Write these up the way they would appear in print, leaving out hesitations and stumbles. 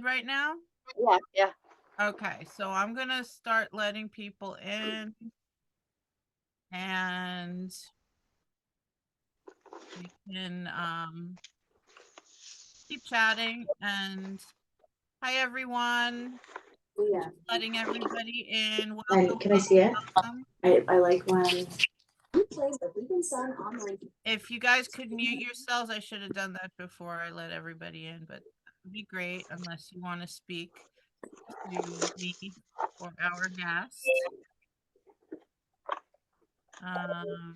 right now? Yeah, yeah. Okay, so I'm gonna start letting people in and we can keep chatting and hi everyone. Yeah. Just letting everybody in. And Welcome, can I see it? welcome. I like when he plays the Beacon Sun on like. If you guys could mute yourselves, I should have done that before I let everybody in, but that would be great unless you want to speak to me or our guest. Um,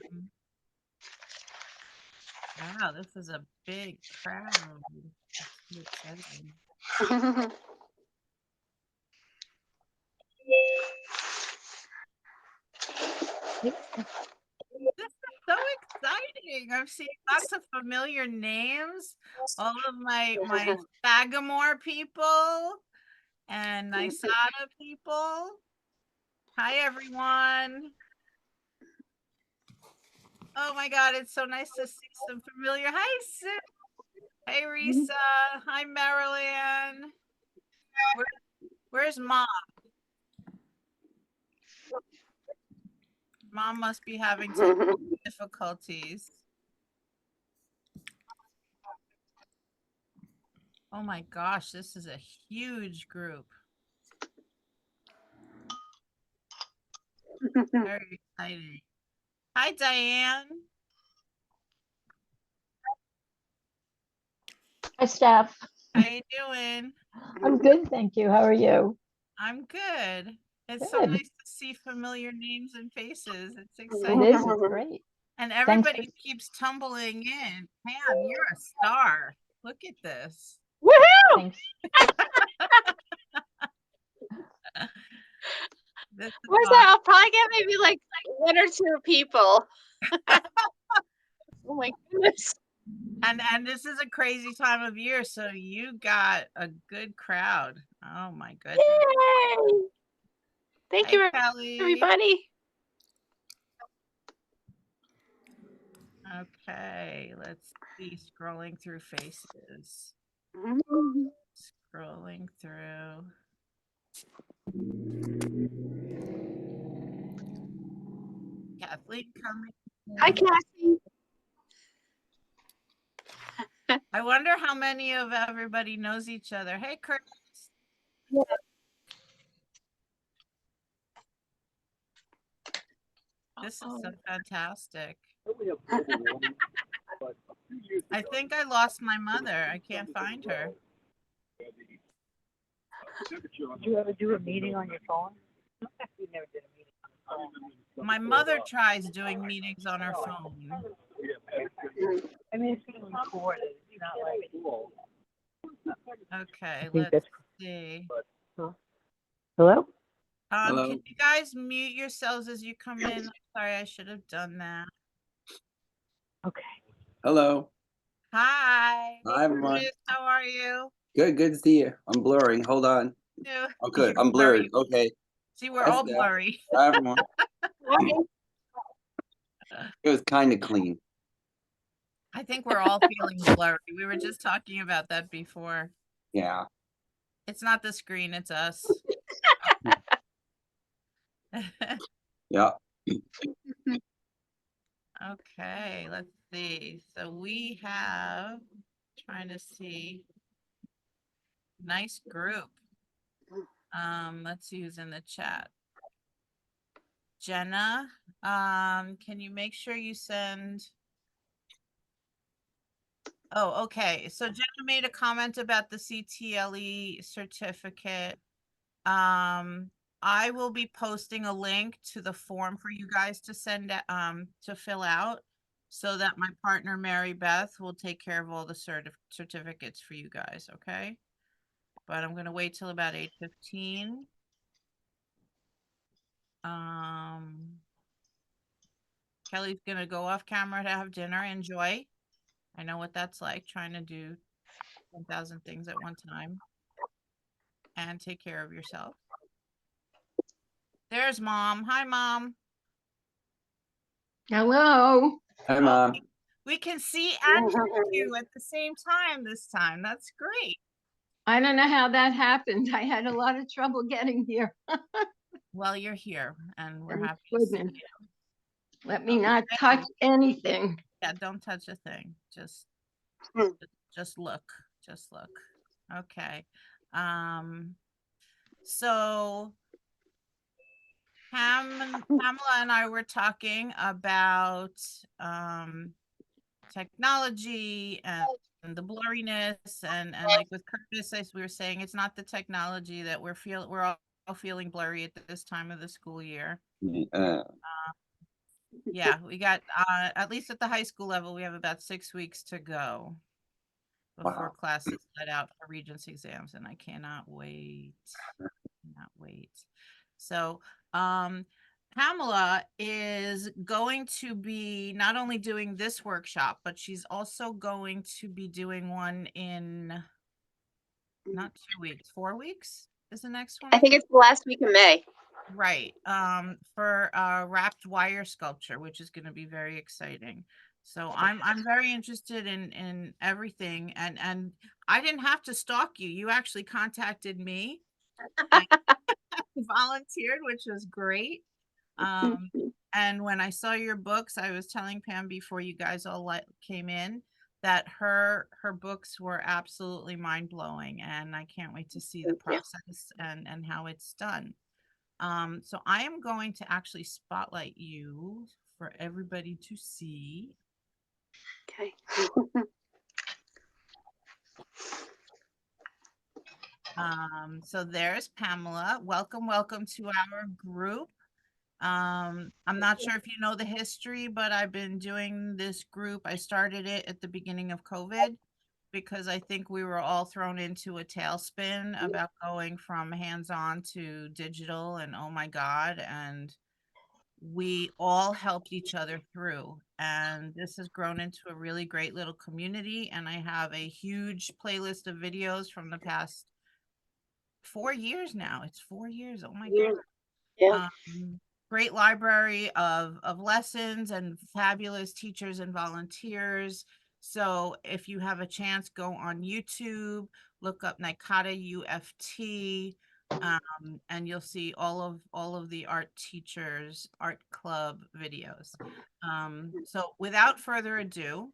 wow, this is a big crowd. It's so exciting. This is so exciting. I'm seeing lots of familiar names. All of my Sagamore people and Nisada people. Hi everyone. Oh my god, it's so nice to see some familiar. Hi Sue. Hey Risa. Hi Marilyn. Where, where's Mom? Mom must be having technical difficulties. Oh my gosh, this is a huge group. Very exciting. Hi Diane. Hi, Steph. How you doing? I'm good, thank you. How are you? I'm good. It's so Good. nice to see familiar names and faces. It's It exciting. is. It's great. And Thanks everybody for. keeps tumbling in. Pam, you're a star. Look at this. Woohoo! Thanks. This is Where's awesome. that? I'll probably get maybe like one or two people. Oh my goodness. And this is a crazy time of year, so you got a good crowd. Oh my goodness. Yay! Thank Hey you, Kelly. everybody. Okay, let's see. Scrolling through faces. Scrolling through. Kathleen coming. Hi, Cassie. I wonder how many of everybody knows each other. Hey, Curtis. Yeah. This is so fantastic. I think I lost my mother. I can't find her. Did you ever do a meeting on your phone? We never did a meeting on the phone. My mother tries doing meetings on her phone. I mean, it's being recorded. It's not like. Okay, let's see. Hello? Can you guys mute yourselves as you come in? Sorry, I should have done that. Okay. Hello. Hi. Hi, everyone. Curtis, how are you? Good to see you. I'm blurring. Hold on. Yeah. Oh, good. You're I'm blurred. blurry. Okay. See, we're That's all that. blurry. Hi, everyone. It was kind of clean. I think we're all feeling blurry. We were just talking about that before. Yeah. It's not the screen, it's us. Yeah. Okay, let's see. So we have, trying to see, nice group. Let's see who's in the chat. Jenna, can you make sure you send? Oh, okay. So Jenna made a comment about the CTLE certificate. I will be posting a link to the form for you guys to send to fill out so that my partner Mary Beth will take care of all the certificates for you guys, okay? But I'm gonna wait till about 8:15. Kelly's gonna go off camera to have dinner. Enjoy. I know what that's like, trying to do 10,000 things at one time. And take care of yourself. There's Mom. Hi, Mom. Hello. Hi, Mom. We can see and hear you at the same time this time. That's great. I don't know how that happened. I had a lot of trouble getting here. Well, you're here and we're Thank happy to see goodness. you. Let me not Okay. touch anything. Yeah, don't touch a thing. Just Hmm. just look. Just look. Okay. So Pamela and I were talking about technology and the blurriness and like with Curtis, as we were saying, it's not the technology that we're all feeling blurry at this time of the school year. Uh, Yeah, we got at least at the high school level, we have about 6 weeks to go before wow. classes let out for Regents exams, and I cannot wait. Cannot wait. So, Pamela is going to be not only doing this workshop, but she's also going to be doing one in not 2 weeks, 4 weeks is the next one. I think it's the last week of May. Right. For wrapped wire sculpture, which is going to be very exciting. So I'm very interested in everything, and I didn't have to stalk you. You actually contacted me and volunteered, which was great. And when I saw your books, I was telling Pam before you guys all came in that her books were absolutely mind blowing, and I can't wait to see the Thank you. process and how it's done. So I am going to actually spotlight you for everybody to see. Okay. So there's Pamela. Welcome, welcome to our group. I'm not sure if you know the history, but I've been doing this group. I started it at the beginning of COVID because I think we were all thrown into a tailspin about going from hands-on to digital and oh my God, and we all helped each other through. And this has grown into a really great little community. And I have a huge playlist of videos from the past 4 years now. It's 4 years. Oh my God. Yeah. Great library of lessons and fabulous teachers and volunteers. So if you have a chance, go on YouTube, look up Nikata UFT, and you'll see all of the art teachers art club videos. So without further ado,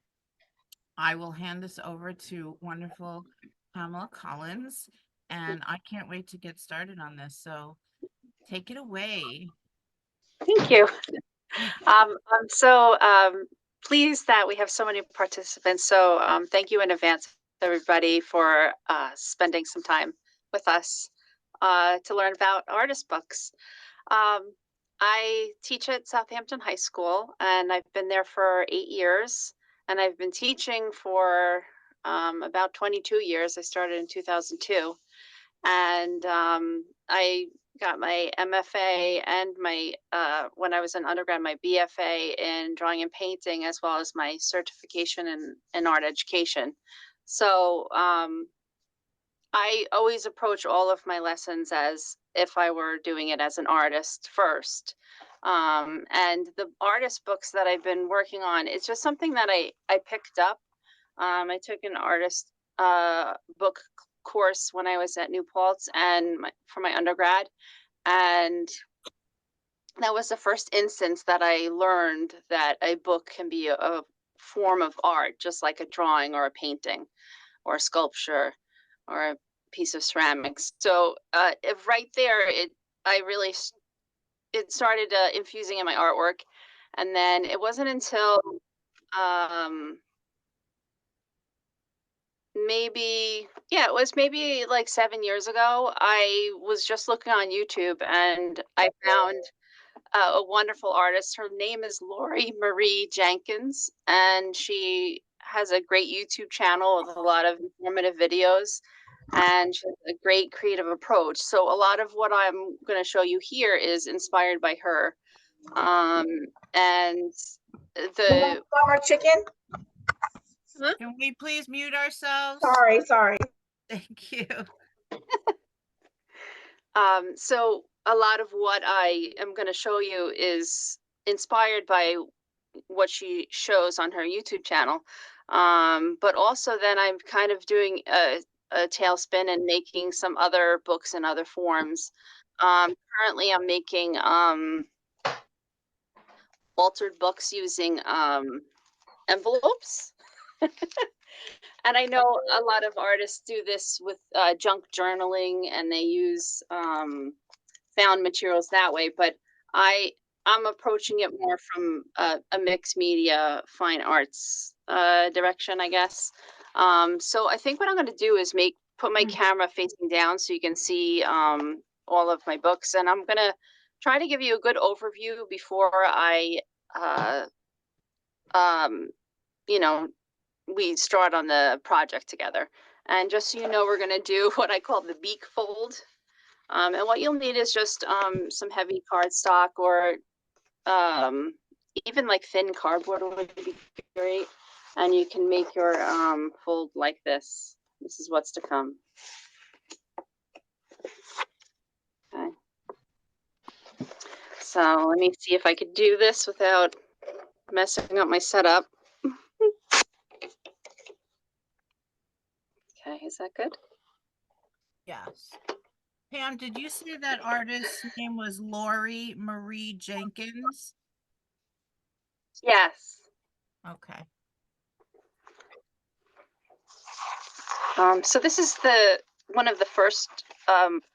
I will hand this over to wonderful Pamela Collins, and I can't wait to get started on this. So take it away. Thank you. I'm so pleased that we have so many participants. So thank you in advance, everybody, for spending some time with us to learn about artist books. Um, I teach at Southampton High School, and I've been there for 8 years. And I've been teaching for about 22 years. I started in 2002. And I got my MFA and my when I was an undergrad, my BFA in drawing and painting, as well as my certification in art education. So I always approach all of my lessons as if I were doing it as an artist first. And the artist books that I've been working on, it's just something that I picked up. I took an artist book course when I was at New Paltz and for my undergrad, and that was the first instance that I learned that a book can be a form of art, just like a drawing or a painting or a sculpture or a piece of ceramics. So right there, I really it started infusing in my artwork, and then it wasn't until um, it was maybe like 7 years ago. I was just looking on YouTube and I found a wonderful artist. Her name is Lori Marie Jenkins, and she has a great YouTube channel with a lot of informative videos, and she has a great creative approach. So a lot of what I'm going to show you here is inspired by her. And the Summer chicken. Can we please mute ourselves? Sorry. Thank you. So a lot of what I am going to show you is inspired by what she shows on her YouTube channel. But also then I'm kind of doing a tailspin and making some other books in other forms. Currently I'm making altered books using envelopes. And I know a lot of artists do this with junk journaling, and they use found materials that way. But I'm approaching it more from a mixed media fine arts direction, I guess. So I think what I'm going to do is put my camera facing down so you can see all of my books, and I'm going to try to give you a good overview before I um, you know, we start on the project together. And just so you know, we're going to do what I call the beak fold. And what you'll need is just some heavy cardstock, or even like thin cardboard would be great. And you can make your fold like this. This is what's to come. Okay. So let me see if I could do this without messing up my setup. Okay, is that good? Yes. Pam, did you say that artist's name was Lori Marie Jenkins? Yes. Okay. So this is one of the first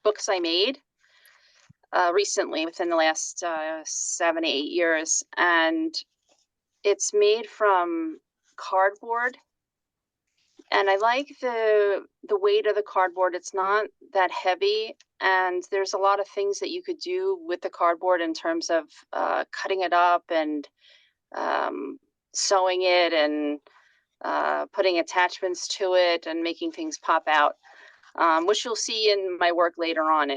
books I made recently, within the last 7, 8 years, and it's made from cardboard. And I like the weight of the cardboard. It's not that heavy, and there's a lot of things that you could do with the cardboard in terms of cutting it up and sewing it, and putting attachments to it and making things pop out, which you'll see in my work later on.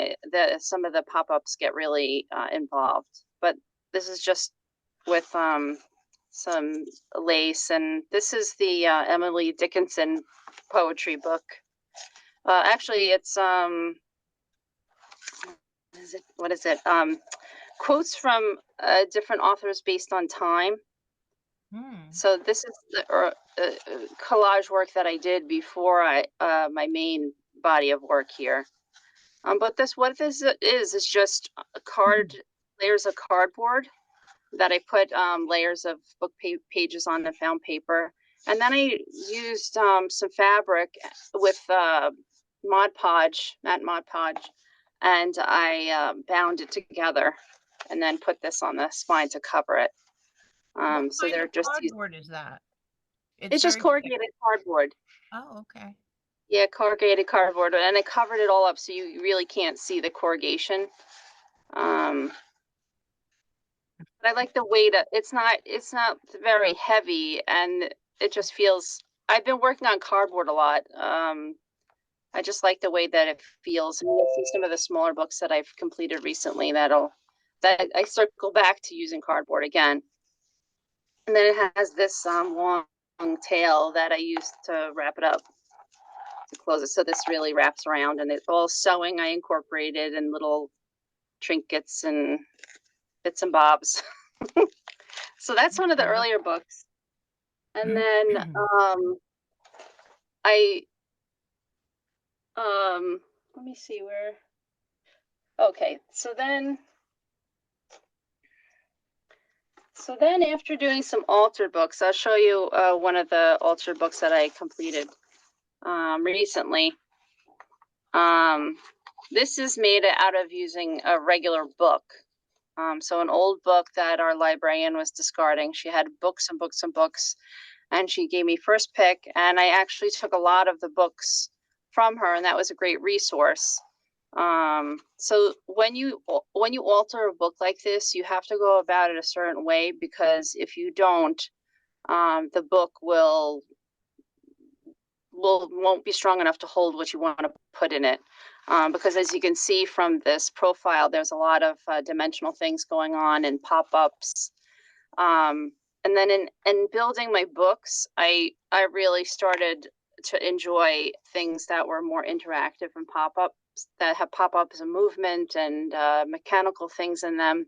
Some of the pop-ups get really involved, but this is just with some lace. And this is the Emily Dickinson poetry book. Actually, it's what is it? Quotes from different authors based on time. So this is the collage work that I did before my main body of work here. But what this is just layers of cardboard that I put layers of book pages on and found paper. And then I used some fabric with matte Mod Podge, and I bound it together and then put this on the spine to cover it. What So kind they're of just cardboard is that? it's just very thick. corrugated cardboard. Oh, okay. Yeah, corrugated cardboard, and I covered it all up so you really can't see the corrugation. But I like the weight. It's not very heavy, and it just feels. I've been working on cardboard a lot. I just like the way that it feels. And you'll see some of the smaller books that I've completed recently that I circle back to using cardboard again. And then it has this long tail that I used to wrap it up, to close it. So this really wraps around, and it's all sewing I incorporated, and little trinkets and bits and bobs. So that's one of the earlier books. And then I let me see where. Okay, so then after doing some altered books, I'll show you one of the altered books that I completed recently. This is made out of using a regular book. So an old book that our librarian was discarding. She had books and books and books, and she gave me first pick, and I actually took a lot of the books from her, and that was a great resource. So when you alter a book like this, you have to go about it a certain way, because if you don't, the book won't be strong enough to hold what you want to put in it. Because as you can see from this profile, there's a lot of dimensional things going on and pop-ups. And then in building my books, I really started to enjoy things that were more interactive and pop-ups, that have pop-ups and movement and mechanical things in them.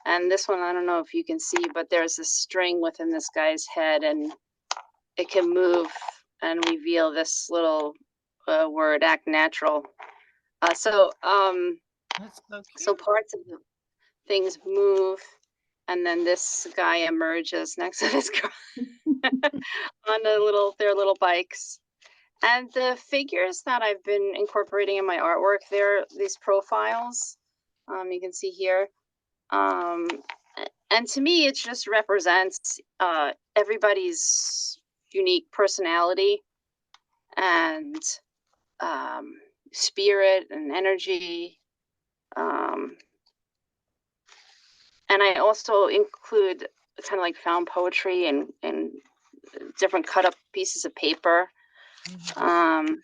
And this one, I don't know if you can see, but there's a string within this guy's head, and it can move and reveal this little word, act natural. So That's so so cute. parts of the things move, and then this guy emerges next to this girl on their little bikes. And the figures that I've been incorporating in my artwork, they're these profiles. You can see here. Um, and to me, it just represents everybody's unique personality and um, spirit and energy. Um, and I also include kind of like found poetry and different cut up pieces of paper. Mhm. Um,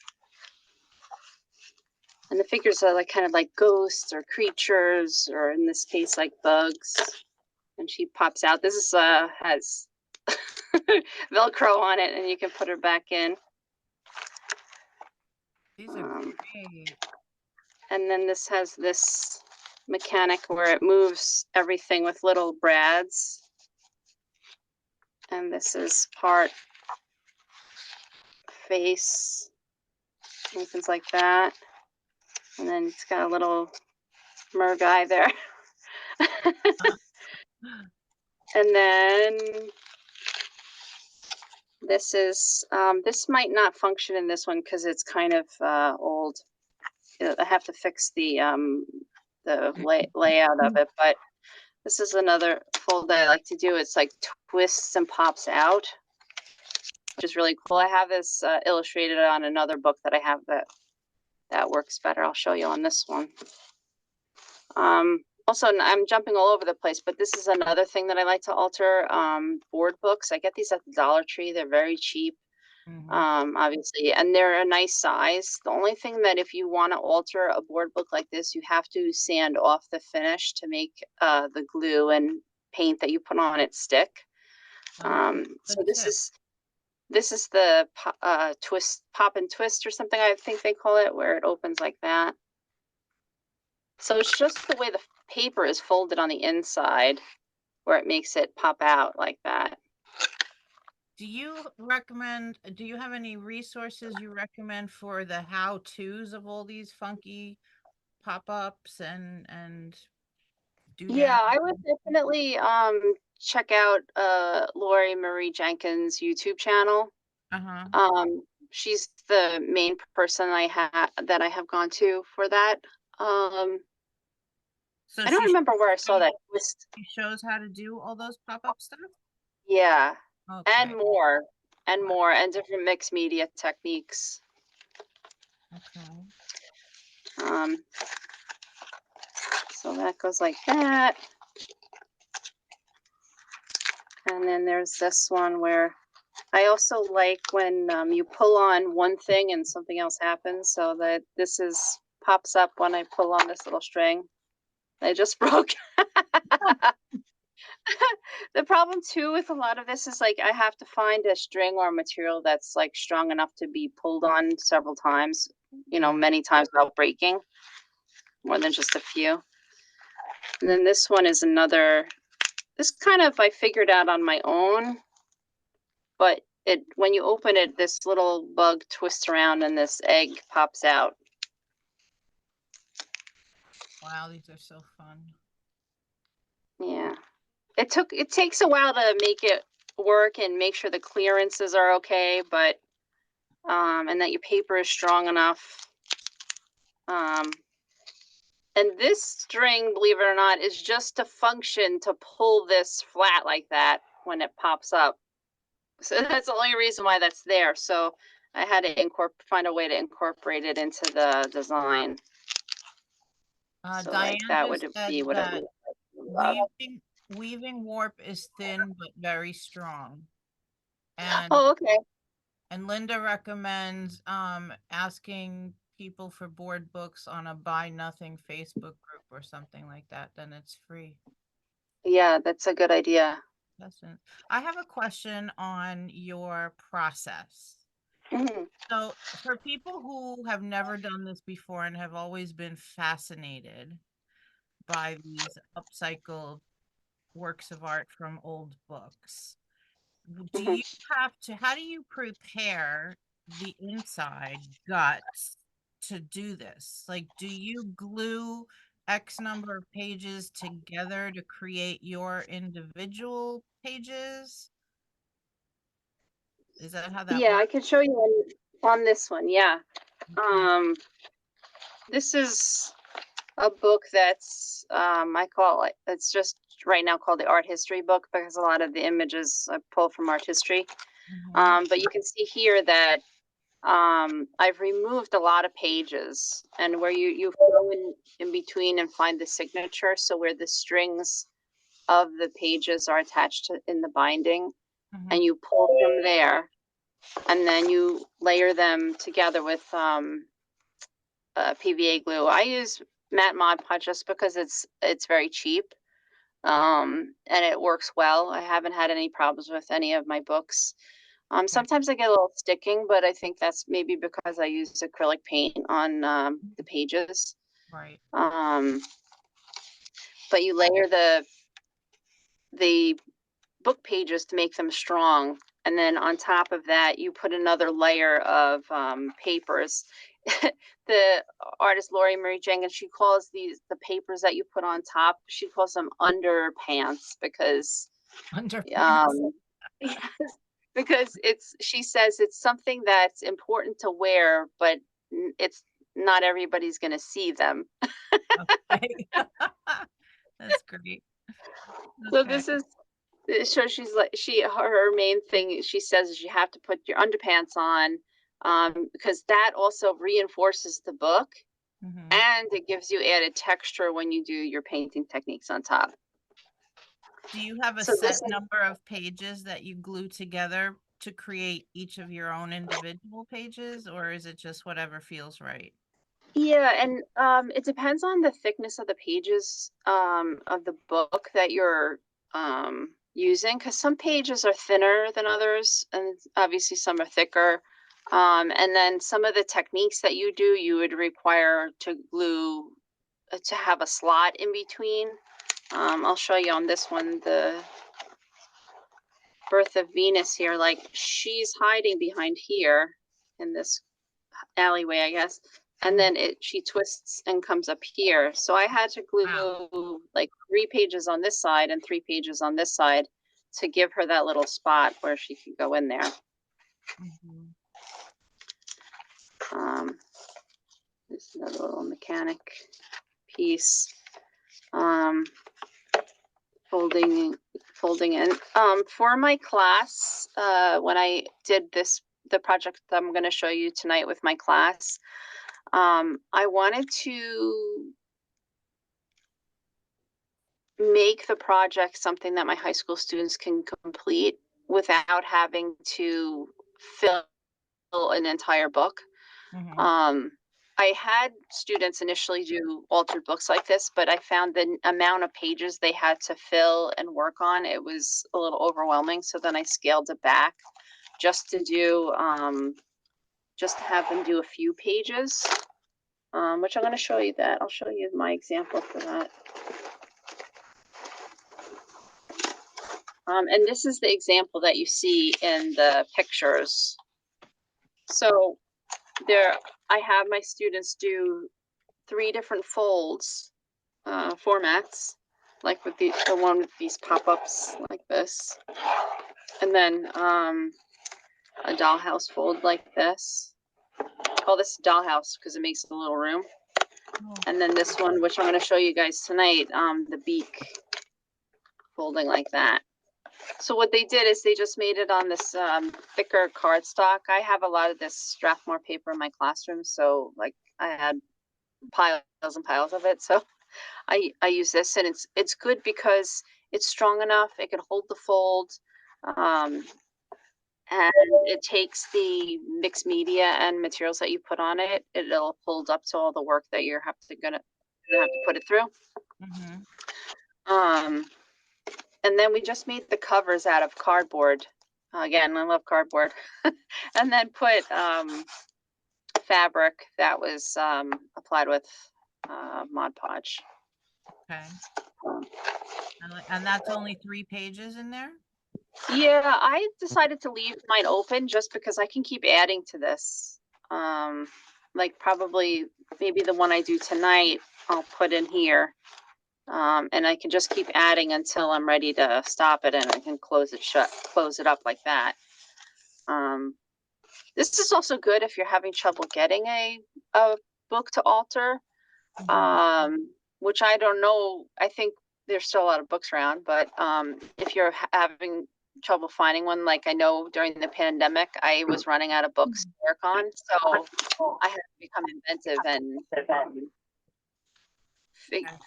and the figures are like kind of like ghosts or creatures, or in this case, like bugs. And she pops out. This is has Velcro on it, and you can put her back in. These are Um, great. and then this has this mechanic where it moves everything with little brads. And this is part face and things like that. And then it's got a little mer guy there. And then this is this might not function in this one because it's kind of old. I have to fix the layout of it, but this is another fold that I like to do. It's like twists and pops out, which is really cool. I have this illustrated on another book that I have that works better. I'll show you on this one. Also, I'm jumping all over the place, but this is another thing that I like to alter. Board books. I get these at the Dollar Tree. They're very cheap, obviously, and they're a nice size. The only thing that if you want to alter a board book like this, you have to sand off the finish to make the glue and paint that you put on it stick. So Good tip. this is the twist, pop and twist or something, I think they call it, where it opens like that. So it's just the way the paper is folded on the inside where it makes it pop out like that. Do you have any resources you recommend for the how-tos of all these funky pop-ups and Yeah, doodads? I would definitely check out Lori Marie Jenkins' YouTube channel. Uh-huh. She's the main person that I have gone to for that. So I don't remember where I saw shows that twist. she shows how to do all those pop-up stuff? Yeah, Okay. and more, and different mixed media techniques. Okay. Um, so that goes like that. And then there's this one where I also like when you pull on one thing and something else happens. So that this is pops up when I pull on this little string. I just broke. The problem too with a lot of this is like I have to find a string or a material that's like strong enough to be pulled on several times, Yeah. many times without breaking, more than just a few. And then this one is this kind of I figured out on my own, but when you open it, this little bug twists around and this egg pops out. Wow, these are so fun. Yeah. It takes a while to make it work and make sure the clearances are okay, but and that your paper is strong enough. And this string, believe it or not, is just to function to pull this flat like that when it pops up. So that's the only reason why that's there. So I had to find a way to incorporate it into the design. So Diane like that just would said be what it that would look weaving warp is thin but very strong. like. And Oh, okay. Linda recommends asking people for board books on a Buy Nothing Facebook group or something like that. Then it's free. Yeah, that's a good idea. I have a question on your process. Mhm. So, for people who have never done this before and have always been fascinated by these upcycled works of art from old books, do Mhm. you how do you prepare the inside guts to do this? Like, do you glue X number of pages together to create your individual pages? Is that how that Yeah, I works? can show you on this one. Yeah. Okay. This is a book that's I call it, it's just right now called the art history book because a lot of the images I pull from art history. Mhm. But you can see here that I've removed a lot of pages, and where you go in between and find the signature, so where the strings of the pages are attached to, in the binding, Mhm. and you pull from there, and then you layer them together with PVA glue. I use matte Mod Podge just because it's very cheap, and it works well. I haven't had any problems with any of my books. Okay. Sometimes I get a little sticking, but I think that's maybe because I use acrylic paint on the pages. Right. Um, but you layer the book pages to make them strong, and then on top of that, you put another layer of papers. The artist Laurie Marie Jenkins, she calls these the papers that you put on top. She calls them underpants because Underpants. um, because it's she says it's something that's important to wear, but it's not everybody's going to see them. Okay. That's great. So Okay. this is so she's like her main thing she says is you have to put your underpants on, because that also reinforces the book Mhm. and it gives you added texture when you do your painting techniques on top. Do you have a So this set is number of pages that you glue together to create each of your own individual pages, or is it just whatever feels right? Yeah, and it depends on the thickness of the pages of the book that you're using, because some pages are thinner than others, and obviously some are thicker. And then some of the techniques that you do, you would require to glue to have a slot in between. I'll show you on this one, the Birth of Venus here. Like she's hiding behind here in this alleyway, I guess. And Mhm. then she twists and comes up here. So I had to Wow. glue like 3 pages on this side and 3 pages on this side to give her that little spot where she could go in there. Mhm. Um, this is another little mechanic piece. Um, folding, folding in. For my class, when I did the project that I'm going to show you tonight with my class, I wanted to make the project something that my high school students can complete without having to fill an entire book. Mhm. Um, I had students initially do altered books like this, but I found the amount of pages they had to fill and work on, it was a little overwhelming. So then I scaled it back just to do, just to have them do a few pages, which I'm going to show you that. I'll show you my example for that. And this is the example that you see in the pictures. So there, I have my students do 3 different folds, formats, like with the one with these pop-ups like this, and then a dollhouse fold like this. I call this dollhouse because it makes a little room. Oh, And then this one, which I'm going to show you guys tonight, the beak folding like that. So what they did is they just made it on this thicker cardstock. I have a lot of this Strathmore paper in my classroom, so like I had piles and piles of it. So I use this, and it's good because it's strong enough. It can hold the fold, and it takes the mixed media and materials that you put on it. It'll hold up to all the work that you're gonna have to put it through. mhm. Um, and then we just made the covers out of cardboard. Again, I love cardboard. And then put fabric that was applied with Mod Podge. Okay. Um, And that's only 3 pages in there? Yeah, I decided to leave mine open just because I can keep adding to this. Like probably maybe the one I do tonight, I'll put in here. And I can just keep adding until I'm ready to stop it and I can close it up like that. Um, this is also good if you're having trouble getting a book to alter. Which I don't know. I think there's still a lot of books around, but if you're having trouble finding one, like I know during the pandemic, I was running out of books to work on, so I had to become inventive and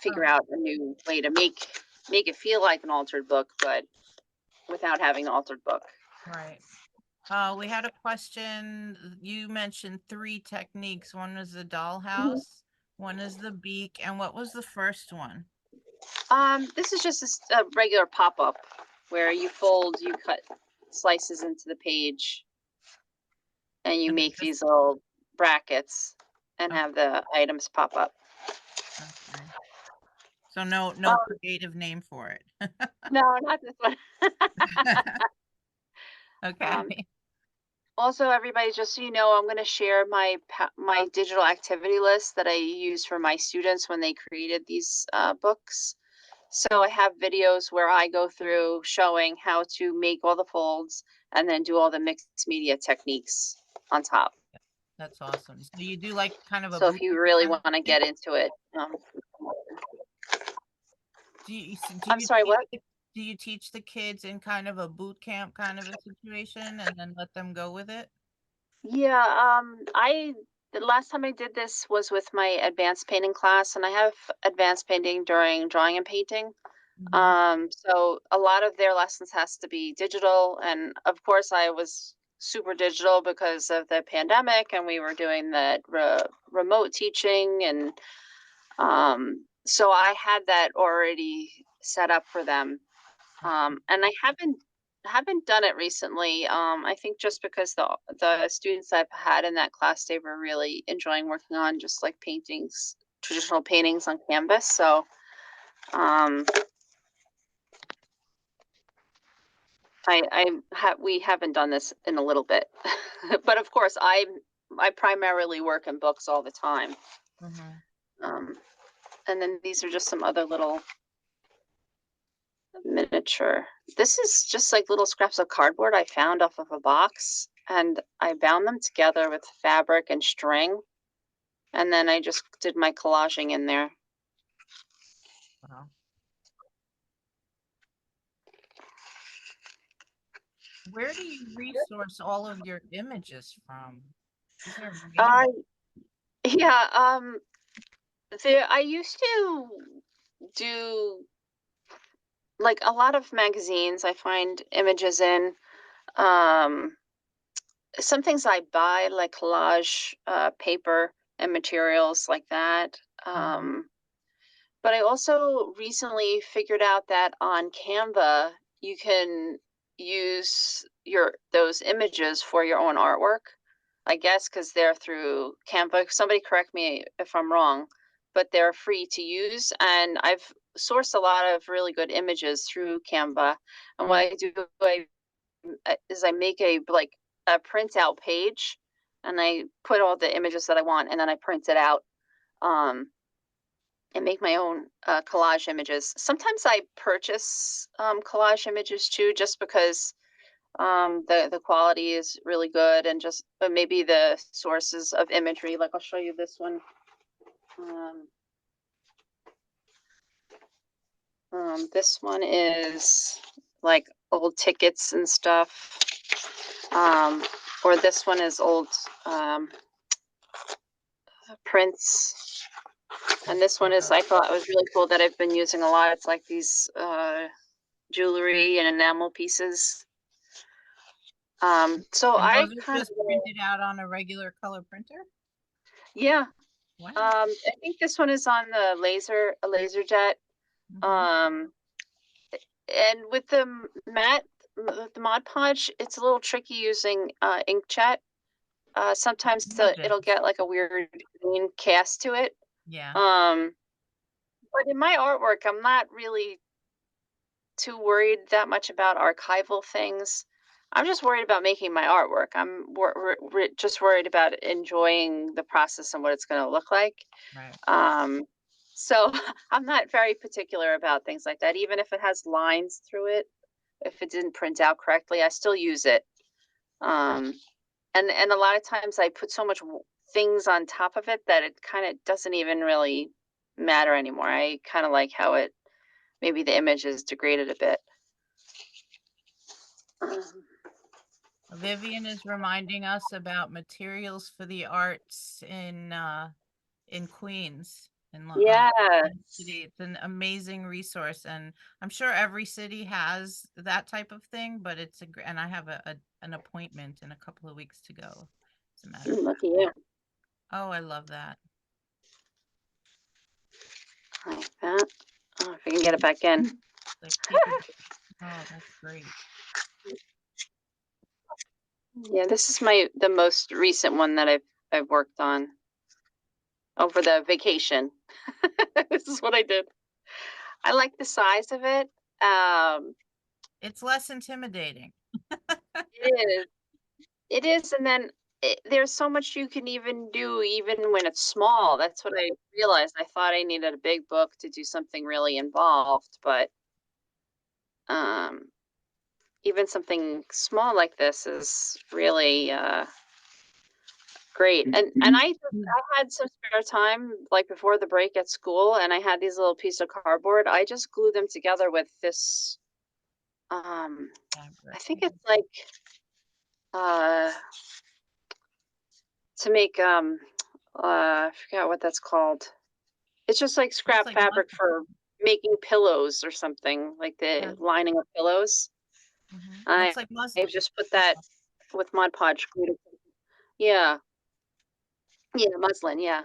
figure out a new way to make it feel like an altered book, but without having an altered book. Right. We had a question. You mentioned 3 techniques. One was the dollhouse, one is the beak, and what was the first one? This is just a regular pop-up where you cut slices into the page and you And make just- these little brackets and Okay. have the items pop up. Okay. So no creative name for it. No, not this one. Okay. Also, everybody, just so you know, I'm going to share my digital activity list that I use for my students when they created these books. So I have videos where I go through showing how to make all the folds and then do all the mixed media techniques on top. That's awesome. So you do like kind of a So if boot you really camp? want to get into it, Do you I'm sorry, what? do you teach the kids in kind of a boot camp kind of a situation and then let them go with it? Yeah, the last time I did this was with my advanced painting class, and I have advanced painting during drawing and painting. Mhm. So a lot of their lessons has to be digital, and of course I was super digital because of the pandemic, and we were doing that remote teaching, and so I had that already set up for them. And I haven't done it recently. I think just because the students I've had in that class, they were really enjoying working on just like paintings, traditional paintings on canvas. So um, we haven't done this in a little bit, but of course I primarily work in books all the time. Mhm. Um, and then these are just some other little miniature. This is just like little scraps of cardboard I found off of a box, and I bound them together with fabric and string, and then I just did my collaging in there. Wow. Where do you resource all of your images from? These are Uh, amazing. yeah, I used to do like a lot of magazines. I find images in. Um, some things I buy, like collage paper and materials like that. Mhm. But I also recently figured out that on Canva, you can use those images for your own artwork. I guess because they're through Canva. Somebody correct me if I'm wrong, but they're free to use. And I've sourced a lot of really good images through Canva. And what I do is I make a printout page, and I put all the images that I want, and then I print it out. Um, and make my own collage images. Sometimes I purchase collage images too, just because the quality is really good, and just maybe the sources of imagery. Like I'll show you this one. Um, this one is like old tickets and stuff, or this one is old prints. And this one is, I thought it was really cool that I've been using a lot. It's like these jewelry and enamel pieces. So And I those are kind of, just printed out on a regular color printer? yeah. Wow. I think this one is on a laser jet. Mhm. Um, and with the with the Mod Podge, it's a little tricky using inkjet. Sometimes it'll Images. get like a weird green cast to it. Yeah. Um, but in my artwork, I'm not really too worried that much about archival things. I'm just worried about making my artwork. I'm just worried about enjoying the process and what it's going to look like. Right. So I'm not very particular about things like that. Even if it has lines through it, if it didn't print out correctly, I still use it. And a lot of times I put so much things on top of it that it kind of doesn't even really matter anymore. I kind of like how it, maybe the image is degraded a bit. Vivian is reminding us about materials for the arts in Queens. Yeah. City. It's an amazing resource, and I'm sure every city has that type of thing, but it's and I have an appointment in a couple of weeks to go. As a matter of fact. Lucky you. Oh, I love that. Like that. Oh, if I can get it back in. Like paper. Oh, that's great. Yeah, this is the most recent one that I've worked on over the vacation. This is what I did. I like the size of it. It's less intimidating. It is. It is, and then there's so much you can even do, even when it's small. That's what I realized. I thought I needed a big book to do something really involved, but even something small like this is really great. And I had some spare time, like before the break at school, and I had these little pieces of cardboard. I just glued them together with this. I think it's like to make I forgot what that's called. It's just like scrap like fabric for making pillows or something, like the lining of pillows. Looks like muslin. I've just put that with Mod Podge glued. Yeah. Yeah, muslin, yeah.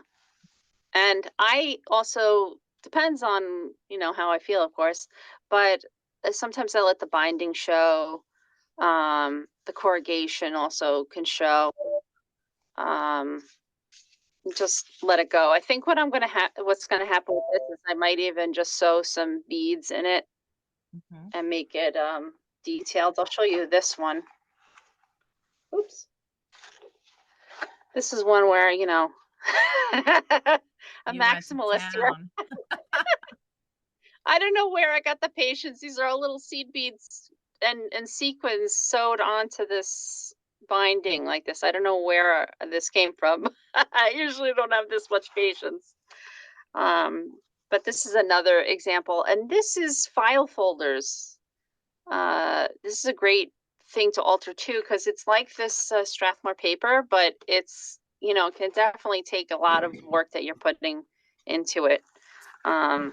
And I also, depends on, how I feel, of course, but sometimes I let the binding show. The corrugation also can show. Just let it go. I think what's gonna happen with this is I might even just sew some beads in it and make it detailed. I'll show you this one. Oops. This is one where, a maximalist here. I don't know where I got the patience. These are all little seed beads and sequins sewed onto this binding like this. I don't know where this came from. I usually don't have this much patience. But this is another example. And this is file folders. This is a great thing to alter too, because it's like this Strathmore paper, but it's, can definitely take a lot of work that you're putting into it. I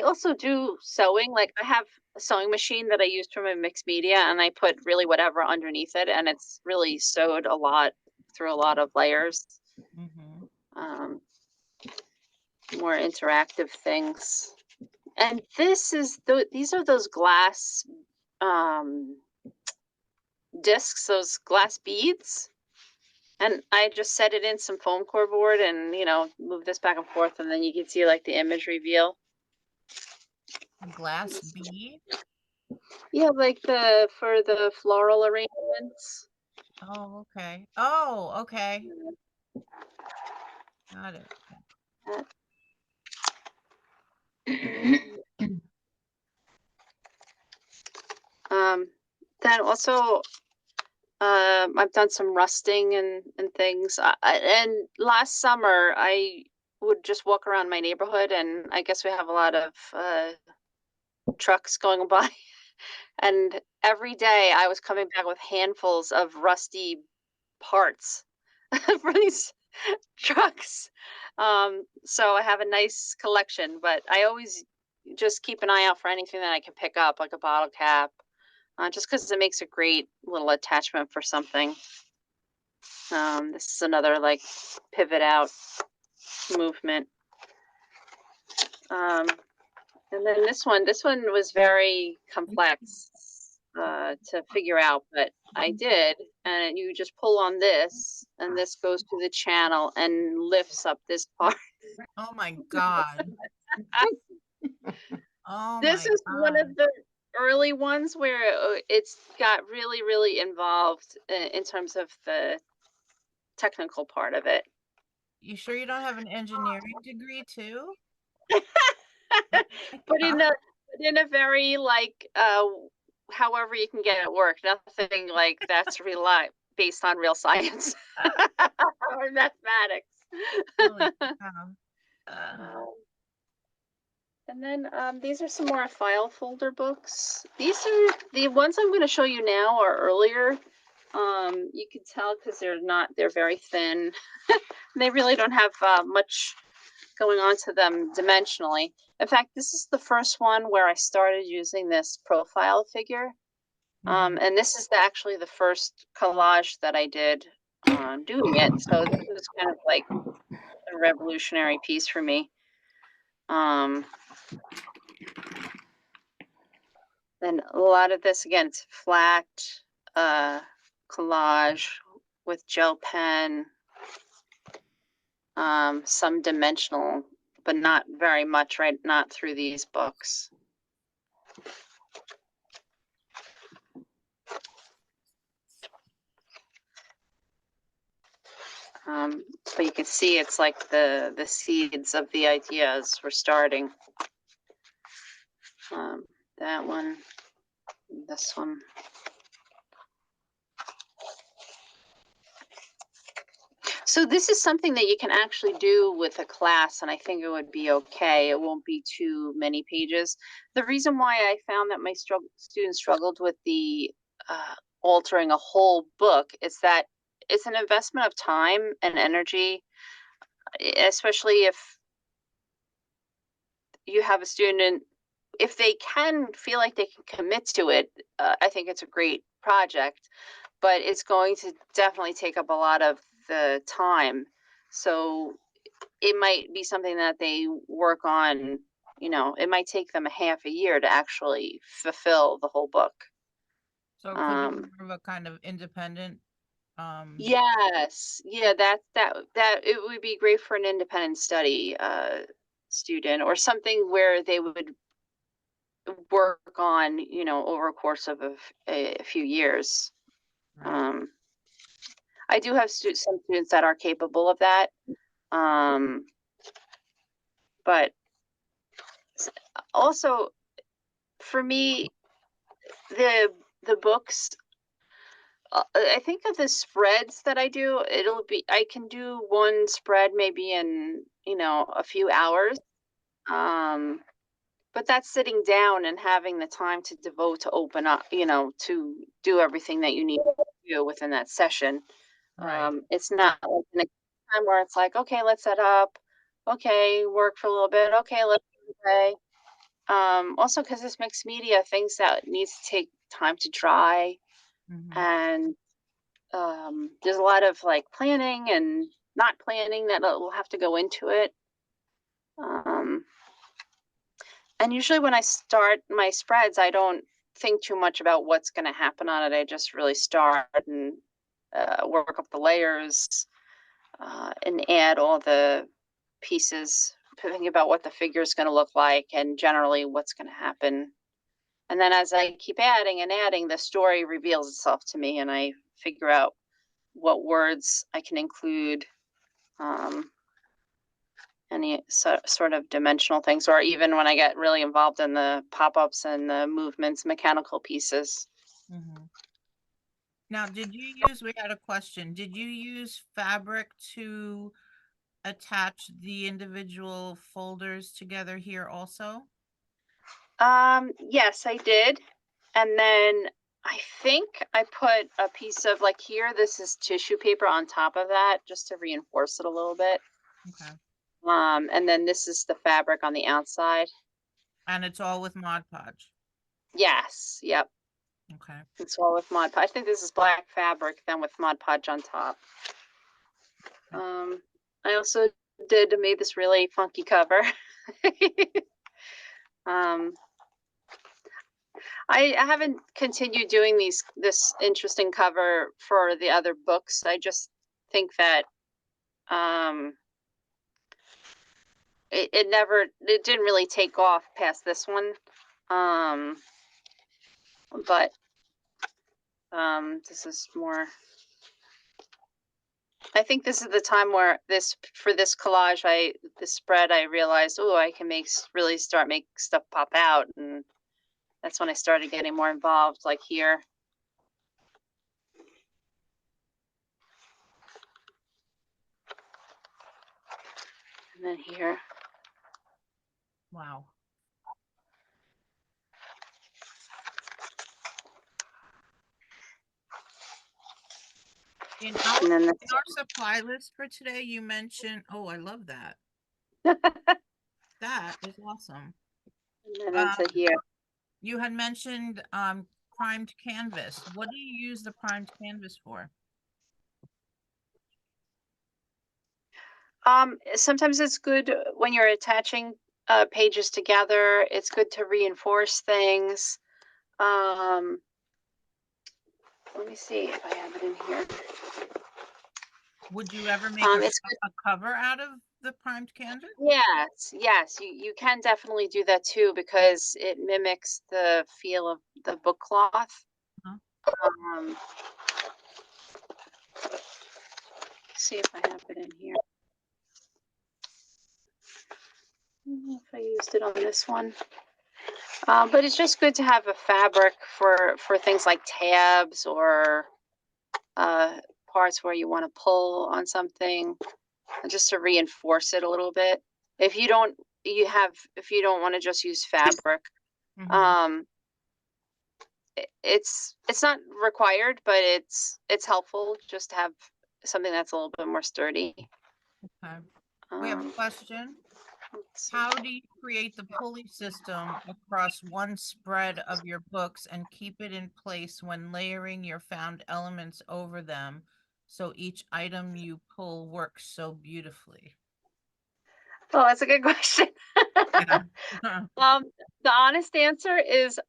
also do sewing. Like I have a sewing machine that I use for my mixed media, and I put really whatever underneath it, and it's really sewed a lot through a lot of layers. More interactive things. And this is these are those glass discs, those glass beads. And I just set it in some foam core board and, move this back and forth, and then you can see like the image reveal. Glass bead? Yeah, like for the floral arrangements. Oh, okay. Oh, okay. Got it. Then also, I've done some rusting and things. And last summer, I would just walk around my neighborhood, and I guess we have a lot of trucks going by. And every day I was coming back with handfuls of rusty parts for these trucks. So I have a nice collection, but I always just keep an eye out for anything that I can pick up, like a bottle cap, just because it makes a great little attachment for something. This is another like pivot out movement. And then this one was very complex to figure out, but I did. And you just pull on this, and this goes to the channel and lifts up this part. Oh my God. Oh Oh This my is one God. of the early ones where it's got really, really involved in terms of the technical part of it. You sure you don't have an engineering degree too? But God. in a very like however you can get it work. Nothing like that's based on real science or mathematics. Holy cow. Uh, Um, and then these are some more file folder books. These are the ones I'm going to show you now are earlier. You can tell because they're very thin. They really don't have much going on to them dimensionally. In fact, this is the first one where I started using this profile figure. mhm. And this is actually the first collage that I did doing it. So this was kind of like a revolutionary piece for me. Um, and a lot of this, again, it's flat collage with gel pen, some dimensional, but not very much, right? Not through these books. But you can see it's like the seeds of the ideas were starting. That one, this one. So this is something that you can actually do with a class, and I think it would be okay. It won't be too many pages. The reason why I found that my students struggled with the altering a whole book is that it's an investment of time and energy, especially if you have a student, if they can feel like they can commit to it, I think it's a great project, but it's going to definitely take up a lot of the time. So it might be something that they work on, it might take them a half a year to actually fulfill the whole book. So it could be Um, more of a kind of independent, yes, yeah, that it would be great for an independent study student or something where they would work on, over a course of a few years. right? Um, I do have some students that are capable of that. Um, but also for me, the books, I think of the spreads that I do, I can do one spread maybe in, a few hours. Um, but that's sitting down and having the time to devote to open up, to do everything that you need to do within that session. Right. It's not like in a time where it's like, okay, let's set up. Okay, work for a little bit. Okay, let's play. Also, because this mixed media, things that needs to take time to dry, Mhm. and there's a lot of like planning and not planning that will have to go into it. Um, and usually when I start my spreads, I don't think too much about what's going to happen on it. I just really start and work up the layers and add all the pieces, thinking about what the figure is going to look like and generally what's going to happen. And then as I keep adding and adding, the story reveals itself to me, and I figure out what words I can include, um, any sort of dimensional things, or even when I get really involved in the pop ups and the movements, mechanical pieces. Mhm. Now, we had a question. Did you use fabric to attach the individual folders together here also? Yes, I did. And then I think I put a piece of like here, this is tissue paper on top of that just to reinforce it a little bit. Okay. And then this is the fabric on the outside. And it's all with Mod Podge. Yes, yep. Okay. It's all with Mod Podge. I think this is black fabric, then with Mod Podge on top. I also made this really funky cover. um, I haven't continued doing this interesting cover for the other books. I just think that um, it didn't really take off past this one. But this is more. I think this is the time where for this collage, this spread, I realized, oh, I can really start make stuff pop out, and that's when I started getting more involved, like here. And then here. Wow. In our, And then in our supply list for today, you mentioned, oh, I love that. That is awesome. And then into here. You had mentioned primed canvas. What do you use the primed canvas for? Sometimes it's good when you're attaching pages together. It's good to reinforce things. Let me see if I have it in here. Would you ever make It's a cover out of the primed canvas? yes, you can definitely do that too, because it mimics the feel of the book cloth. Uh-huh. See if I have it in here. I don't know if I used it on this one. But it's just good to have a fabric for things like tabs or parts where you want to pull on something, just to reinforce it a little bit. If you don't want to just use fabric, Mhm. it's not required, but it's helpful just to have something that's a little bit more sturdy. Okay. We have a question. How do you create the pulley system across one spread of your books and keep it in place when layering your found elements over them so each item you pull works so beautifully? Oh, that's a good question. Yeah. The honest answer is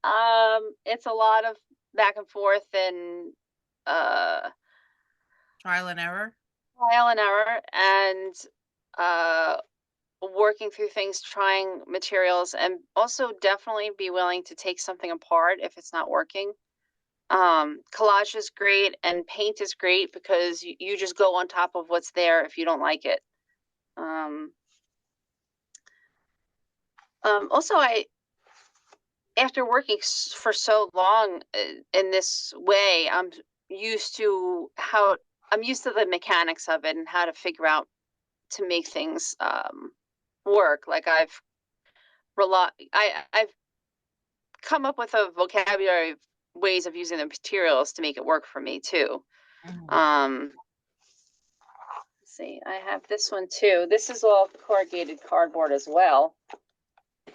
it's a lot of back and forth and uh Trial and error? trial and error, and uh working through things, trying materials, and also definitely be willing to take something apart if it's not working. Collage is great and paint is great because you just go on top of what's there if you don't like it. Also, after working for so long in this way, I'm used to the mechanics of it and how to figure out to make things work. Like I've come up with a vocabulary of ways of using the materials to make it work for me too. Mhm. Let's see, I have this one too. This is all corrugated cardboard as well.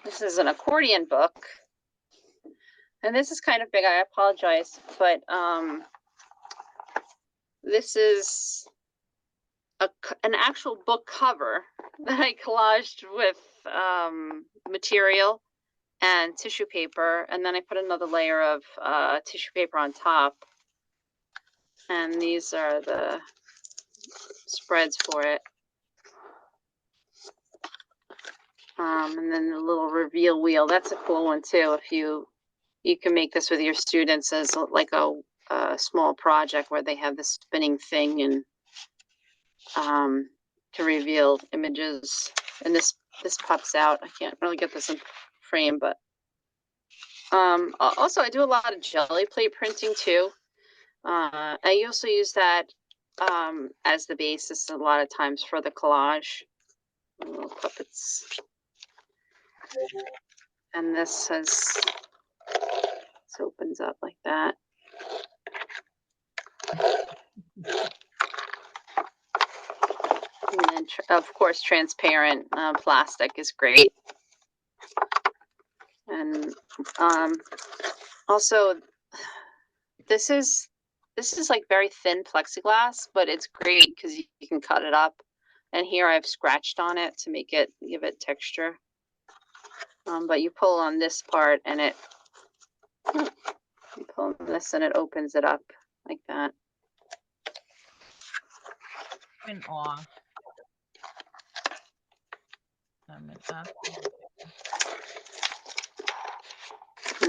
This is an accordion book. And this is kind of big. I apologize, but this is an actual book cover that I collaged with material and tissue paper, and then I put another layer of tissue paper on top. And these are the spreads for it. And then the little reveal wheel. That's a cool one too. If you can make this with your students as like a small project where they have this spinning thing and to reveal images. And this pops out. I can't really get this in frame, but also I do a lot of jelly plate printing too. I also use that as the basis a lot of times for the collage. Little puppets. And this opens up like that. And then, of course, transparent plastic is great. And also, this is like very thin plexiglass, but it's great because you can cut it up. And here I've scratched on it to give it texture. But you pull on this part and you pull on this and it opens it up like that. In awe. I'm in awe.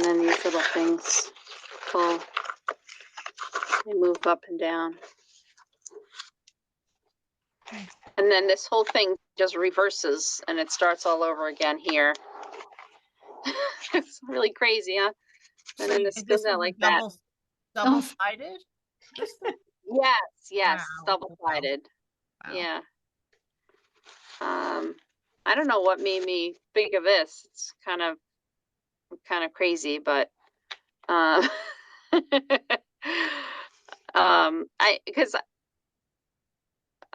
And then these little things pull, they move up and down. And then this whole thing just reverses and it starts all over again here. It's really crazy, huh? And then this This goes is out like that. double-sided? This thing? Yes, Wow. double-sided. Wow. Yeah. I don't know what made me think of this. It's kind of crazy, but because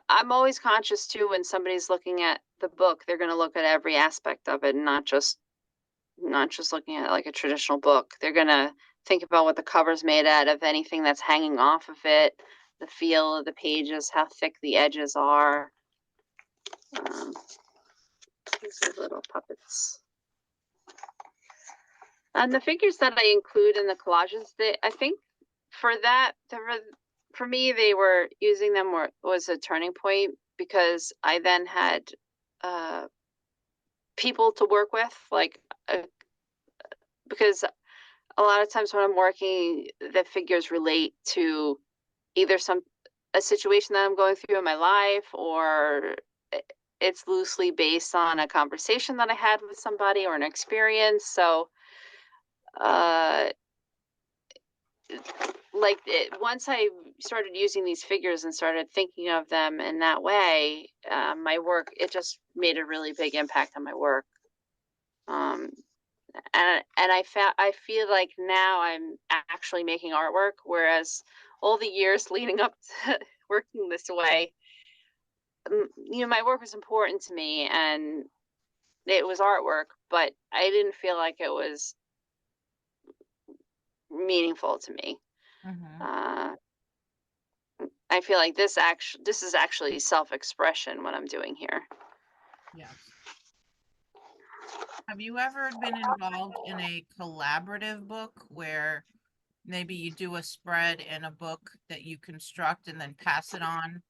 I'm always conscious too when somebody's looking at the book, they're going to look at every aspect of it and not just looking at it like a traditional book. They're going to think about what the cover's made out of, anything that's hanging off of it, the feel of the pages, how thick the edges are. These are little puppets. And the figures that I include in the collages, I think for that, for me, they were using them was a turning point because I then had people to work with, like, because a lot of times when I'm working, the figures relate to either a situation that I'm going through in my life, or it's loosely based on a conversation that I had with somebody or an experience. So, once I started using these figures and started thinking of them in that way, my work, it just made a really big impact on my work. And I feel like now I'm actually making artwork, whereas all the years leading up to working this way, my work was important to me and it was artwork, but I didn't feel like it was meaningful to me. Mm-hmm. I feel like this is actually self-expression what I'm doing here. Yes. Have you ever been involved in a collaborative book where maybe you do a spread in a book that you construct and then pass it on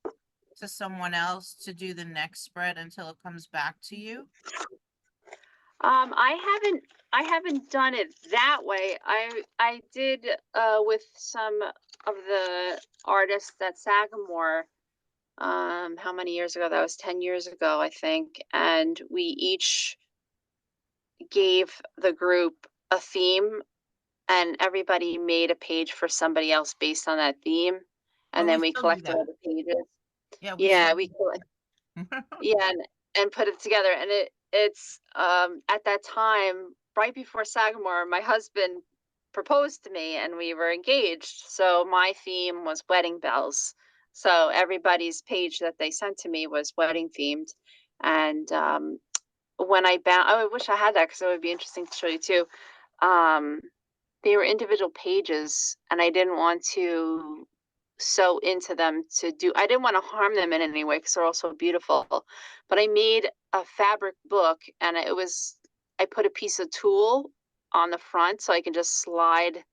to someone else to do the next spread until it comes back to you? I haven't done it that way. I did with some of the artists at Sagamore. How many years ago? That was 10 years ago, I think. And we each gave the group a theme and everybody made a page for somebody else based on that theme. And Oh, we then we still do collected that. all the pages. Yeah, we Yeah, still we do collect. that. Yeah, and put it together. And it's at that time, right before Sagamore, my husband proposed to me and we were engaged. So my theme was wedding bells. So everybody's page that they sent to me was wedding themed. And when I bound, oh, I wish I had that because it would be interesting to show you too. Um, they were individual pages, and I didn't want to sew into them I didn't want to harm them in any way because they're all so beautiful. But I made a fabric book, and I put a piece of tulle on the front so I can just slide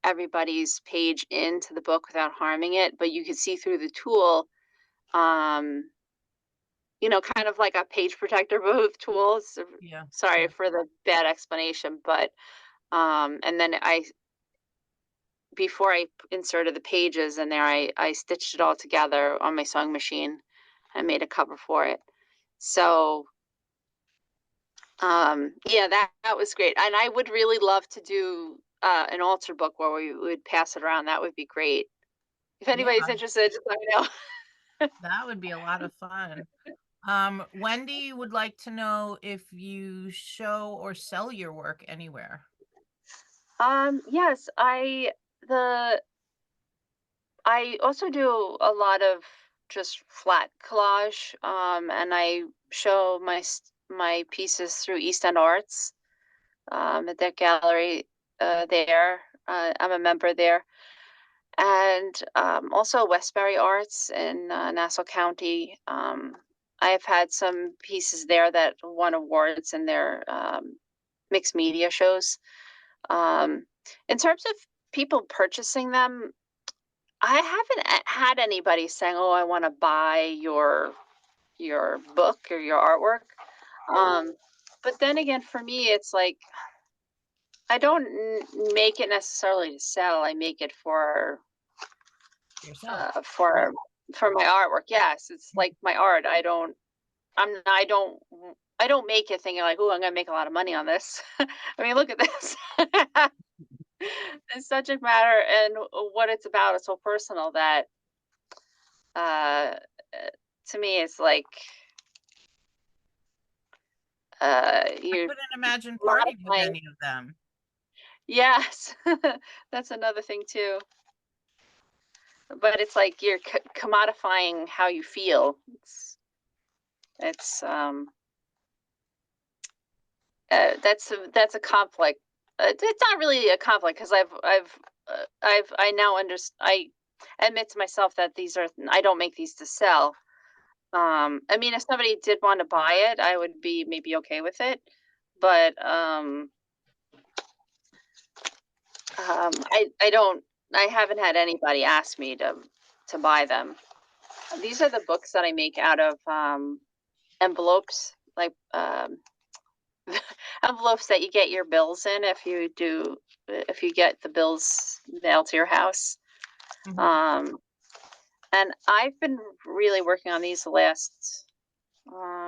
everybody's page into the book without harming it. But you could see through the tulle, um, kind of like a page protector, but with tools. Yeah. Sorry Yeah. for the bad explanation, but and then before I inserted the pages in there, I stitched it all together on my sewing machine. I made a cover for it. So yeah, that was great. And I would really love to do an altar book where we would pass it around. That would be great. If Yeah, anybody's interested, just let me know. that would be a lot of fun. Wendy would like to know if you show or sell your work anywhere. Yes, I also do a lot of just flat collage, and I show my pieces through East End Arts, at their gallery there. I'm a member there, and also Westbury Arts in Nassau County. I have had some pieces there that won awards in their mixed media shows. In terms of people purchasing them, I haven't had anybody saying, "Oh, I want to buy your book or your artwork." But then again, for me, it's like I don't make it necessarily to sell. I make it for Yourself. for my artwork. Yes, it's like my art. I don't make it thinking like, oh, I'm gonna make a lot of money on this. I mean, look at this. The subject matter and what it's about is so personal that uh, to me it's like I you're couldn't imagine partying with modifying. any of them. Yes, that's another thing too. But it's like you're commodifying how you feel. It's that's a conflict. It's not really a conflict because I now I admit to myself that I don't make these to sell. I mean, if somebody did want to buy it, I would be maybe okay with it, but I don't. I haven't had anybody ask me to buy them. These are the books that I make out of envelopes, like envelopes that you get your bills in if you get the bills mailed to your house. Mhm. And I've been really working on these the last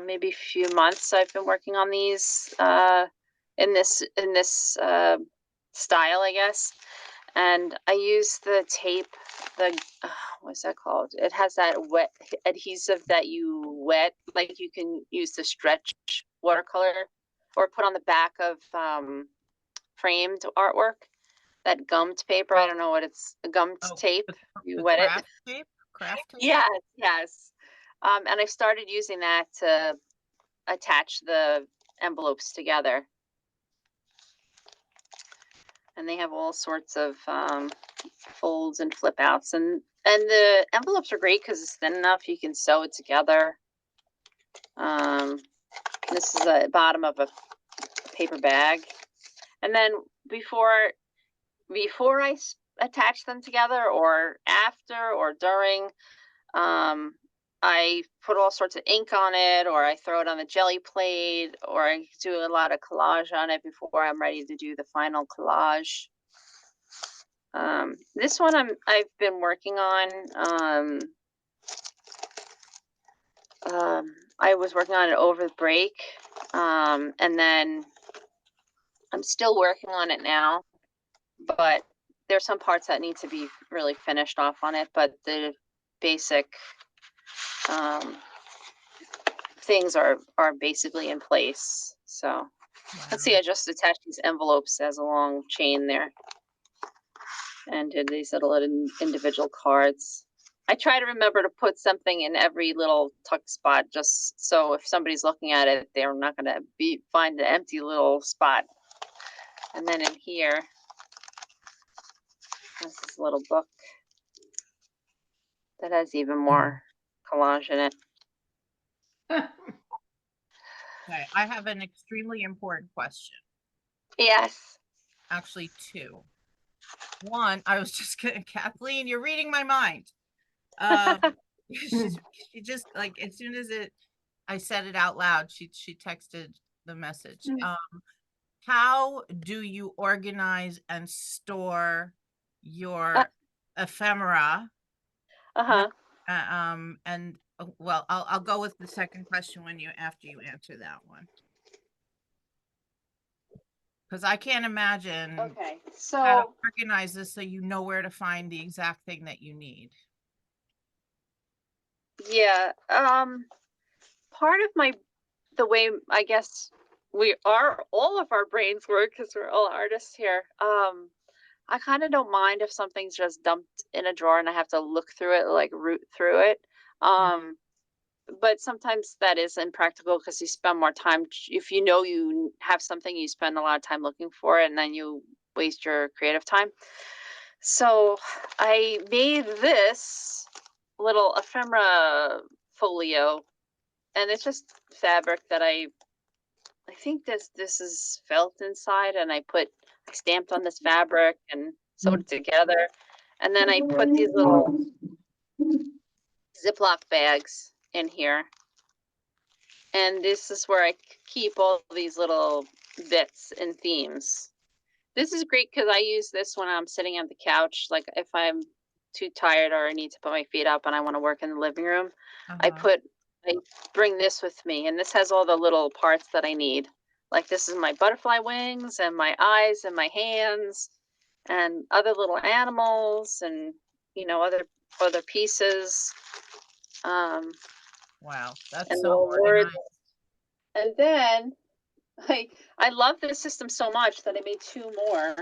maybe few months. I've been working on these in this style, I guess. And I use the tape, the what's that called? It has that wet adhesive that you wet, like you can use to stretch watercolor or put on the back of framed artwork. That gummed paper, I don't know what it's, gummed Oh, tape. You the wet it. craft tape? Craft tape? Yes, yes. And I started using that to attach the envelopes together. And they have all sorts of folds and flip outs, and the envelopes are great because it's thin enough you can sew it together. This is the bottom of a paper bag, and then before I attach them together, or after, or during, I put all sorts of ink on it, or I throw it on the jelly plate, or I do a lot of collage on it before I'm ready to do the final collage. This one I've been working on. I was working on it over the break, and then I'm still working on it now. But there's some parts that need to be really finished off on it. But the basic things are basically in place. So let's see. Wow. I just attached these envelopes as a long chain there, and did these little individual cards. I try to remember to put something in every little tuck spot, just so if somebody's looking at it, they're not going to find an empty little spot. And then in here, there's this little book that has even more collage in it. Okay, I have an extremely important question. Yes. Actually, two. One, I was just gonna, Kathleen, you're reading my mind. She just, like, as soon as I said it out loud, she texted the message. How do you organize and store your ephemera? Uh-huh. And well, I'll go with the second question after you answer that one. Because I can't imagine Okay. how to So organize this so you know where to find the exact thing that you need. yeah, part of the way, I guess, all of our brains work, because we're all artists here. I kind of don't mind if something's just dumped in a drawer and I have to look through it, like root through it. But sometimes that is impractical because you spend more time. If you know you have something, you spend a lot of time looking for it, and then you waste your creative time. So I made this little ephemera folio, and it's just fabric that I think this is felt inside, and I stamped on this fabric and sewed it together, and then I put these little Ziploc bags in here, and this is where I keep all these little bits and themes. This is great because I use this when I'm sitting on the couch. Like if I'm too tired or I need to put my feet up and I want to work in the living room, I Uh-huh. I bring this with me, and this has all the little parts that I need. Like this is my butterfly wings and my eyes and my hands and other little animals and other pieces. Um, Wow, that's and so little words. organized. And then I love this system so much that I made two more.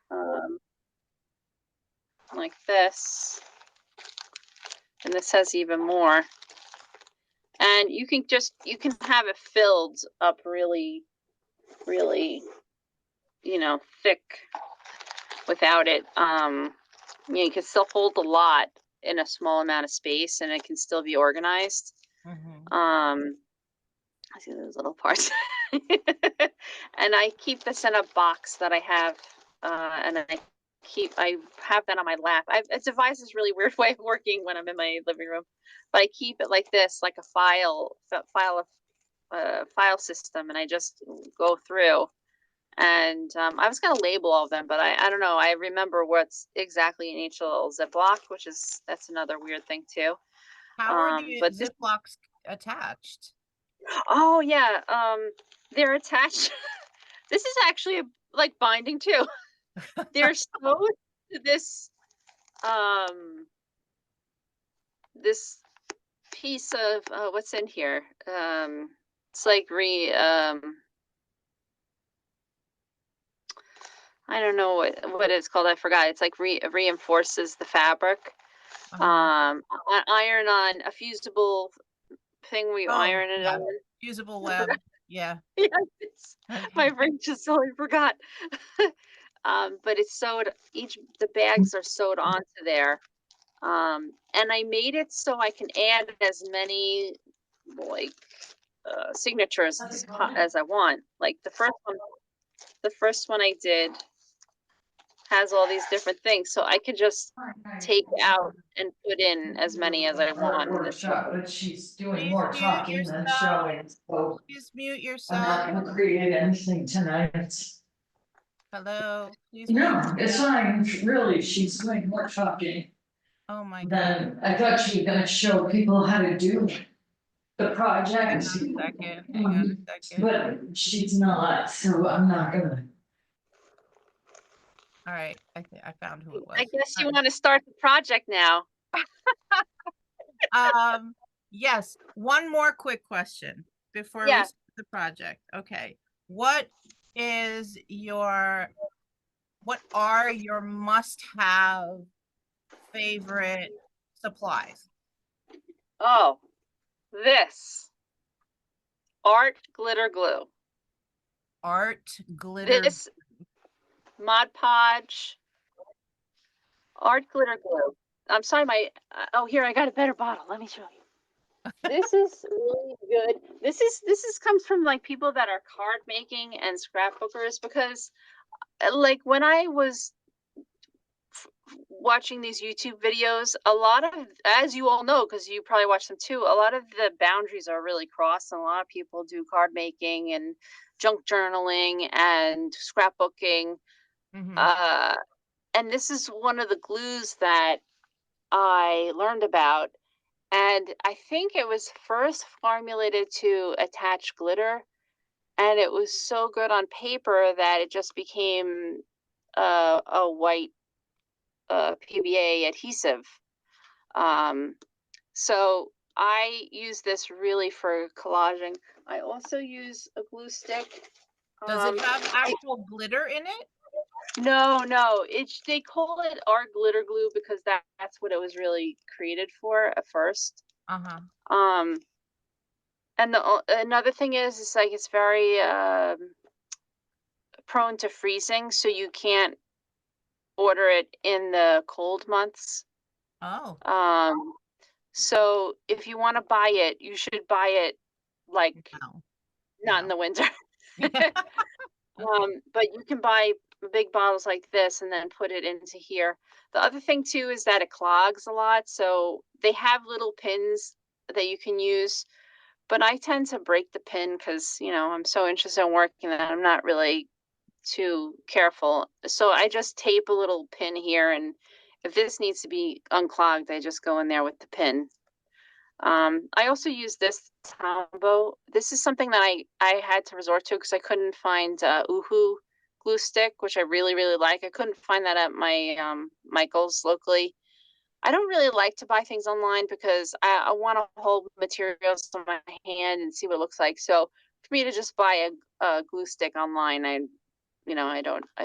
Um, like this. And this has even more. And you can have it filled up really, really, thick without it. You can still hold a lot in a small amount of space and it can still be organized. Mhm. I see those little parts. And I keep this in a box that I have, and I have that on my lap. It devises this really weird way of working when I'm in my living room, but I keep it like this, like a file system, and I just go through. And I was gonna label all of them, but I don't know. I remember what's exactly in each little Ziploc, that's another weird thing too. How are the But this Ziplocs attached? Oh yeah, they're attached. This is actually like binding too. They're sewed to um this piece of what's in here. It's like I don't know what it's called. I forgot. It's like reinforces the fabric. Uh-huh. Iron on a fusible thing where you Oh, iron it yeah. on. Fusible I web. forgot. Yeah. Yeah, my Okay. brain just totally forgot. But it's sewed. The bags are sewed onto there. And I made it so I can add as many like signatures as I want. Like the first one I did has all these different things, so I could just take out and put in as many as I want in this one. Workshop, but she's doing Please more mute talking than yourself. showing, so Please mute I'm not yourself. gonna create anything tonight. Hello. Please mute No, it's yourself. fine, really, she's doing more talking Oh my God. than, I thought she was gonna show people how to do the Hang project. on a second. Hang on a second. But she's not, so I'm not gonna. All right. I found who it I was. guess you want to start the project now. Yes, one more quick question before we Yeah. start the project. Okay. What are your must-have favorite supplies? Oh, this art glitter glue. Art, glitter. This Mod Podge art glitter glue. I'm sorry, oh, here, I got a better bottle. Let me show you. This is really good. This is comes from like people that are card making and scrapbookers because like when I was watching these YouTube videos, a lot of, as you all know, because you probably watch them too, a lot of the boundaries are really crossed, and a lot of people do card making and junk journaling and scrapbooking. Mhm. Uh, and this is one of the glues that I learned about. And I think it was first formulated to attach glitter, and it was so good on paper that it just became a white PVA adhesive. Um, so I use this really for collaging. I also use a glue stick. Does it have I actual glitter in it? No, they call it art glitter glue because that's what it was really created for at first. Uh-huh. Um, and another thing is like it's very prone to freezing, so you can't order it in the cold months. Oh, Um, so if you want to buy it, you should buy it like no. not in No. the winter. Okay. But you can buy big bottles like this and then put it into here. The other thing too is that it clogs a lot. So they have little pins that you can use, but I tend to break the pin because, I'm so interested in working that I'm not really too careful. So I just tape a little pin here, and if this needs to be unclogged, I just go in there with the pin. I also use this Tombow. This is something that I had to resort to because I couldn't find Uhu glue stick, which I really, really like. I couldn't find that at my Michael's locally. I don't really like to buy things online because I want to hold materials in my hand and see what it looks like. So for me to just buy a glue stick online, I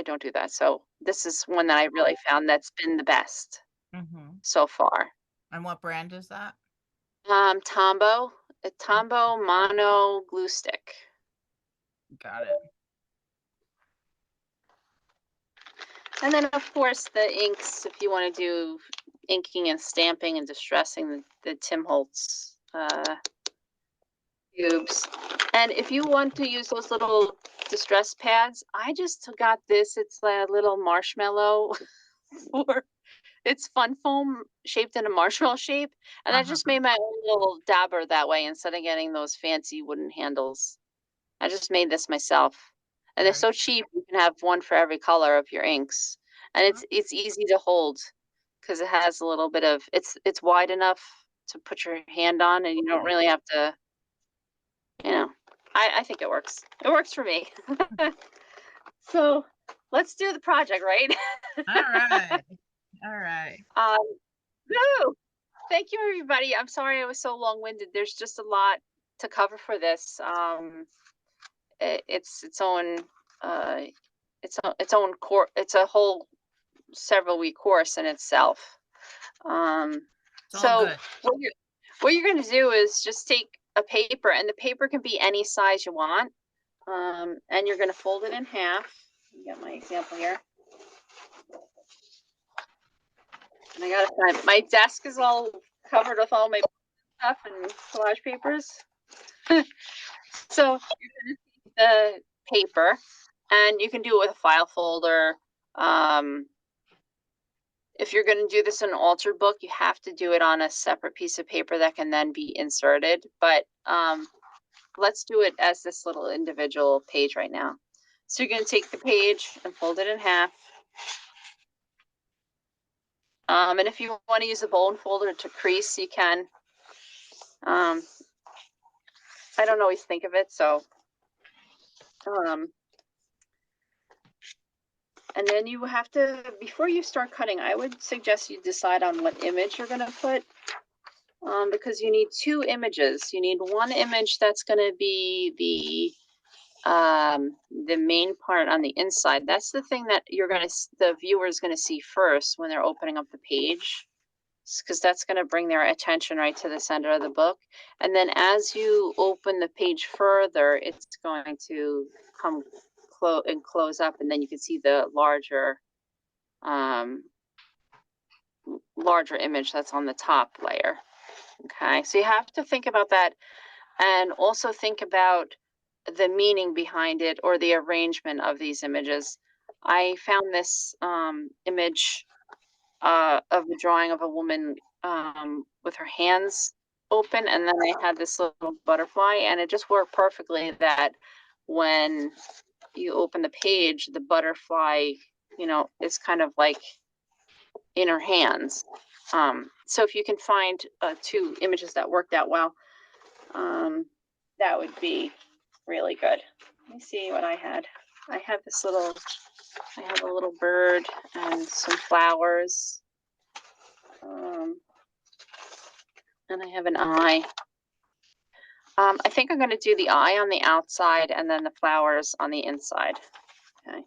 don't do that. So this is one that I really found that's been the best Mm-hmm. so far. And what brand is that? Tombow, a Tombow mono glue stick. Got it. And then of course the inks, if you want to do inking and stamping and distressing, the Tim Holtz tubes. And if you want to use those little distress pads, I just got this. It's a little marshmallow for it's fun foam shaped in a marshmallow shape. And I just made my own little dabber that way instead of getting those fancy wooden handles. I just made this myself. And they're Very so cheap, you can have one for every color of your inks. And it's easy to hold because it has a little bit of it's wide enough to put your hand on, and you don't really have to, I think it works. It works for me. So let's do the project, right? All right. All right. Woo! Thank you, everybody. I'm sorry I was so long-winded. There's just a lot to cover for this. It's its own core. It's a whole several week course in itself. It's all So good. what you're going to do is just take a paper, and the paper can be any size you want. And you're going to fold it in half. You got my example here. And I gotta find my desk is all covered with all my stuff and collage papers. So you're gonna take the paper, and you can do it with a file folder. If you're going to do this in an altered book, you have to do it on a separate piece of paper that can then be inserted. But let's do it as this little individual page right now. So you're going to take the page and fold it in half. And if you want to use a bone folder to crease, you can. I don't always think of it, so. And then you have to, before you start cutting, I would suggest you decide on what image you're going to put. Because you need two images. You need one image that's going to be the main part on the inside. That's the thing that the viewer is going to see first when they're opening up the page, because that's going to bring their attention right to the center of the book. And then as you open the page further, it's going to come close up, and then you can see the larger image that's on the top layer. Okay, so you have to think about that, and also think about the meaning behind it or the arrangement of these images. I found this image of a drawing of a woman with her hands open, and then I had this little butterfly, and it just worked perfectly that when you open the page, the butterfly, is kind of like in her hands. So if you can find two images that worked out well, that would be really good. Let me see what I had. I have a little bird and some flowers. And I have an eye. I think I'm going to do the eye on the outside and then the flowers on the inside. Okay.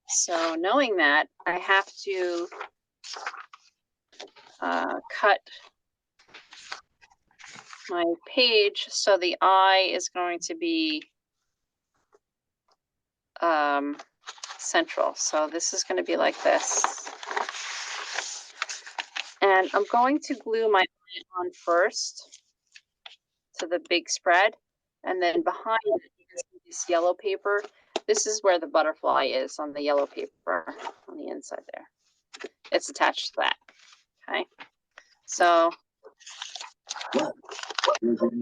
So knowing that, I have to cut my page so the eye is going to be central. So this is going to be like this. And I'm going to glue my eye on first to the big spread. And then behind it, you can see this yellow paper. This is where the butterfly is on the yellow paper on the inside there. It's attached to that. Okay. So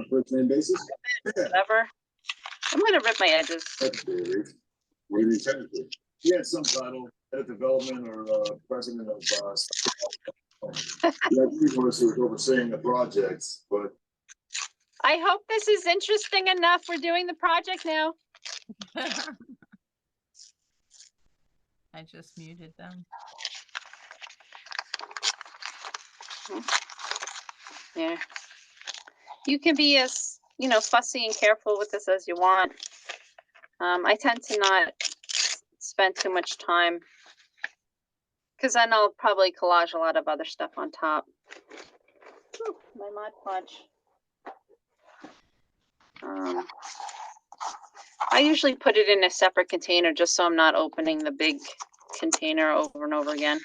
First name basis? whatever. I'm going to rip my edges. What are you technically? He had some title, head of development or president of. He was overseeing the projects, but I hope this is interesting enough. We're doing the project now. I just muted them. Yeah. You can be as, fussy and careful with this as you want. I tend to not spend too much time because then I'll probably collage a lot of other stuff on top. Ooh, my Mod Podge. I usually put it in a separate container just so I'm not opening the big container over and over again.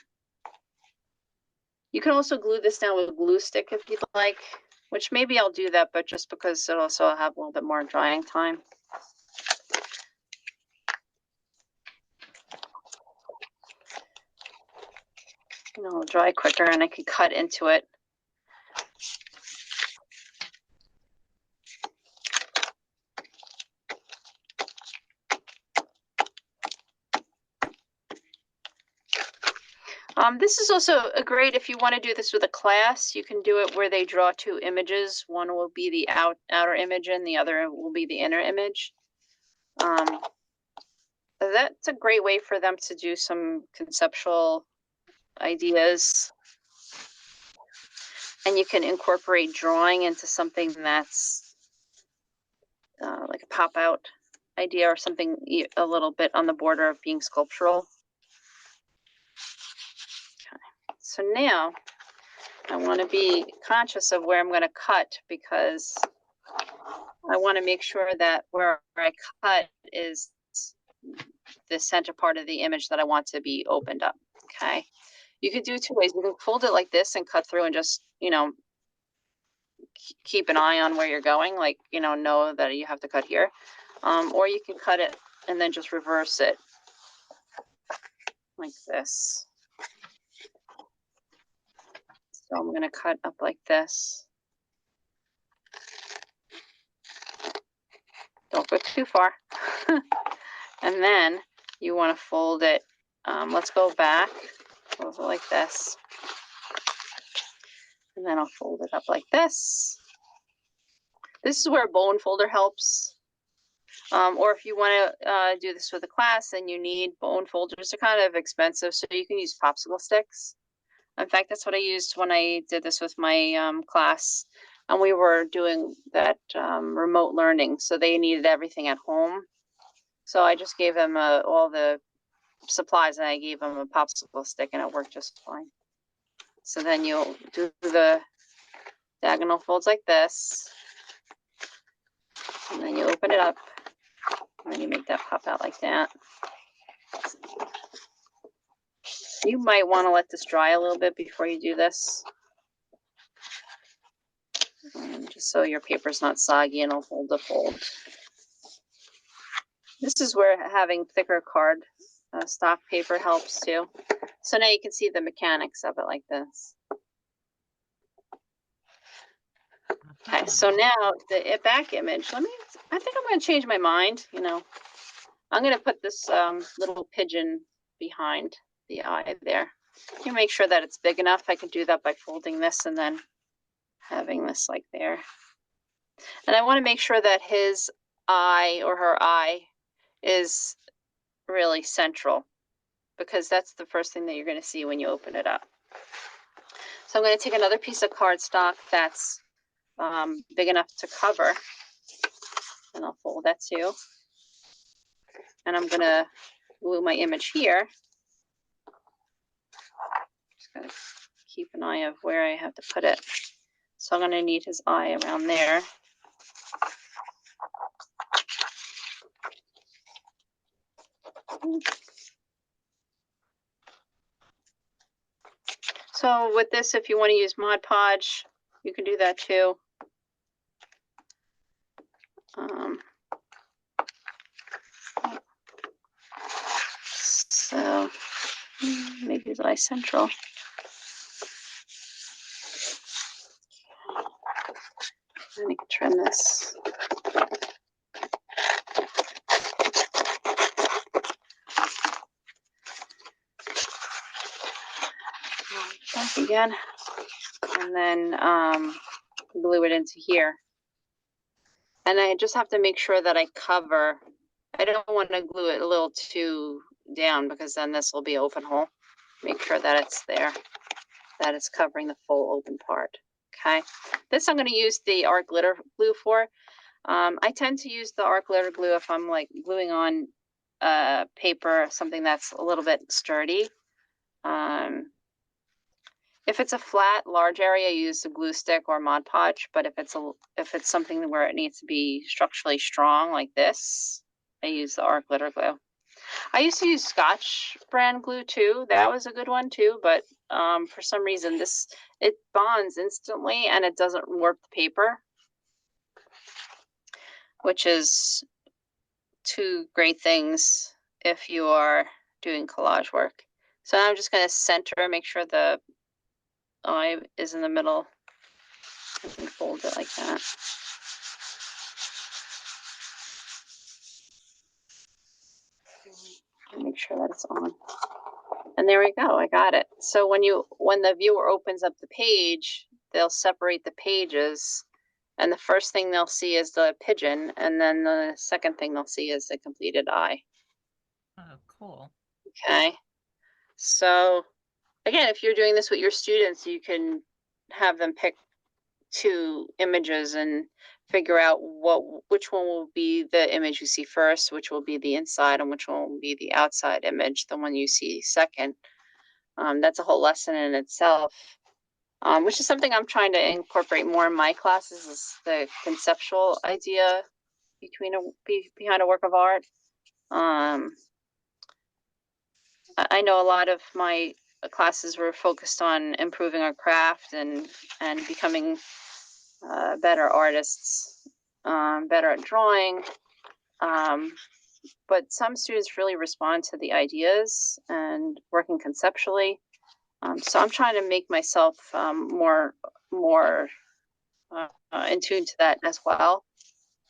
You can also glue this down with a glue stick if you'd like, which maybe I'll do that, but just because it'll also have a little bit more drying time. It'll dry quicker and I can cut into it. This is also a great, if you want to do this with a class, you can do it where they draw two images. One will be the outer image and the other will be the inner image. That's a great way for them to do some conceptual ideas. And you can incorporate drawing into something that's like a pop-out idea or something a little bit on the border of being sculptural. Okay. So now I want to be conscious of where I'm going to cut because I want to make sure that where I cut is the center part of the image that I want to be opened up. Okay. You could do two ways. You can fold it like this and cut through and just, keep an eye on where you're going, like, know that you have to cut here. Or you can cut it and then just reverse it like this. So I'm going to cut up like this. Don't go too far. And then you want to fold it. Let's go back. Fold it like this. And then I'll fold it up like this. This is where a bone folder helps. Or if you want to do this with a class and you need bone folders, they're kind of expensive, so you can use popsicle sticks. In fact, that's what I used when I did this with my class. And we were doing that remote learning, so they needed everything at home. So I just gave them all the supplies and I gave them a popsicle stick and it worked just fine. So then you'll do the diagonal folds like this. And then you open it up. And then you make that pop out like that. You might want to let this dry a little bit before you do this. Just so your paper's not soggy and it'll hold the fold. This is where having thicker card stock paper helps too. So now you can see the mechanics of it like this. Okay, so now the back image, I think I'm going to change my mind, I'm going to put this little pigeon behind the eye there. You make sure that it's big enough. I can do that by folding this and then having this like there. And I want to make sure that his eye or her eye is really central because that's the first thing that you're going to see when you open it up. So I'm going to take another piece of cardstock that's big enough to cover, and I'll fold that too. And I'm going to glue my image here. Just going to keep an eye of where I have to put it. So I'm going to need his eye around there. So with this, if you want to use Mod Podge, you can do that too. So maybe his eye central. Let me trim this. copy again, and then glue it into here. And I just have to make sure that I cover. I don't want to glue it a little too down because then this will be open hole. Make sure that it's there, that it's covering the full open part. Okay, this I'm going to use the art glitter glue for. I tend to use the art glitter glue if I'm like gluing on paper, something that's a little bit sturdy. If it's a flat, large area, I use the glue stick or Mod Podge. But if it's something where it needs to be structurally strong like this, I use the art glitter glue. I used to use Scotch brand glue too. That was a good one too. But for some reason, it bonds instantly and it doesn't warp the paper, which is two great things if you are doing collage work. So I'm just going to center, make sure the eye is in the middle. I can fold it like that. Make sure that it's on. And there we go, I got it. So when the viewer opens up the page, they'll separate the pages. And the first thing they'll see is the pigeon. And then the second thing they'll see is the completed eye. Oh, cool. Okay. So again, if you're doing this with your students, you can have them pick two images and figure out which one will be the image you see first, which will be the inside, and which one will be the outside image, the one you see second. That's a whole lesson in itself, which is something I'm trying to incorporate more in my classes, is the conceptual idea behind a work of art. I know a lot of my classes were focused on improving our craft and becoming better artists, better at drawing. But some students really respond to the ideas and working conceptually. So I'm trying to make myself more in tune to that as well.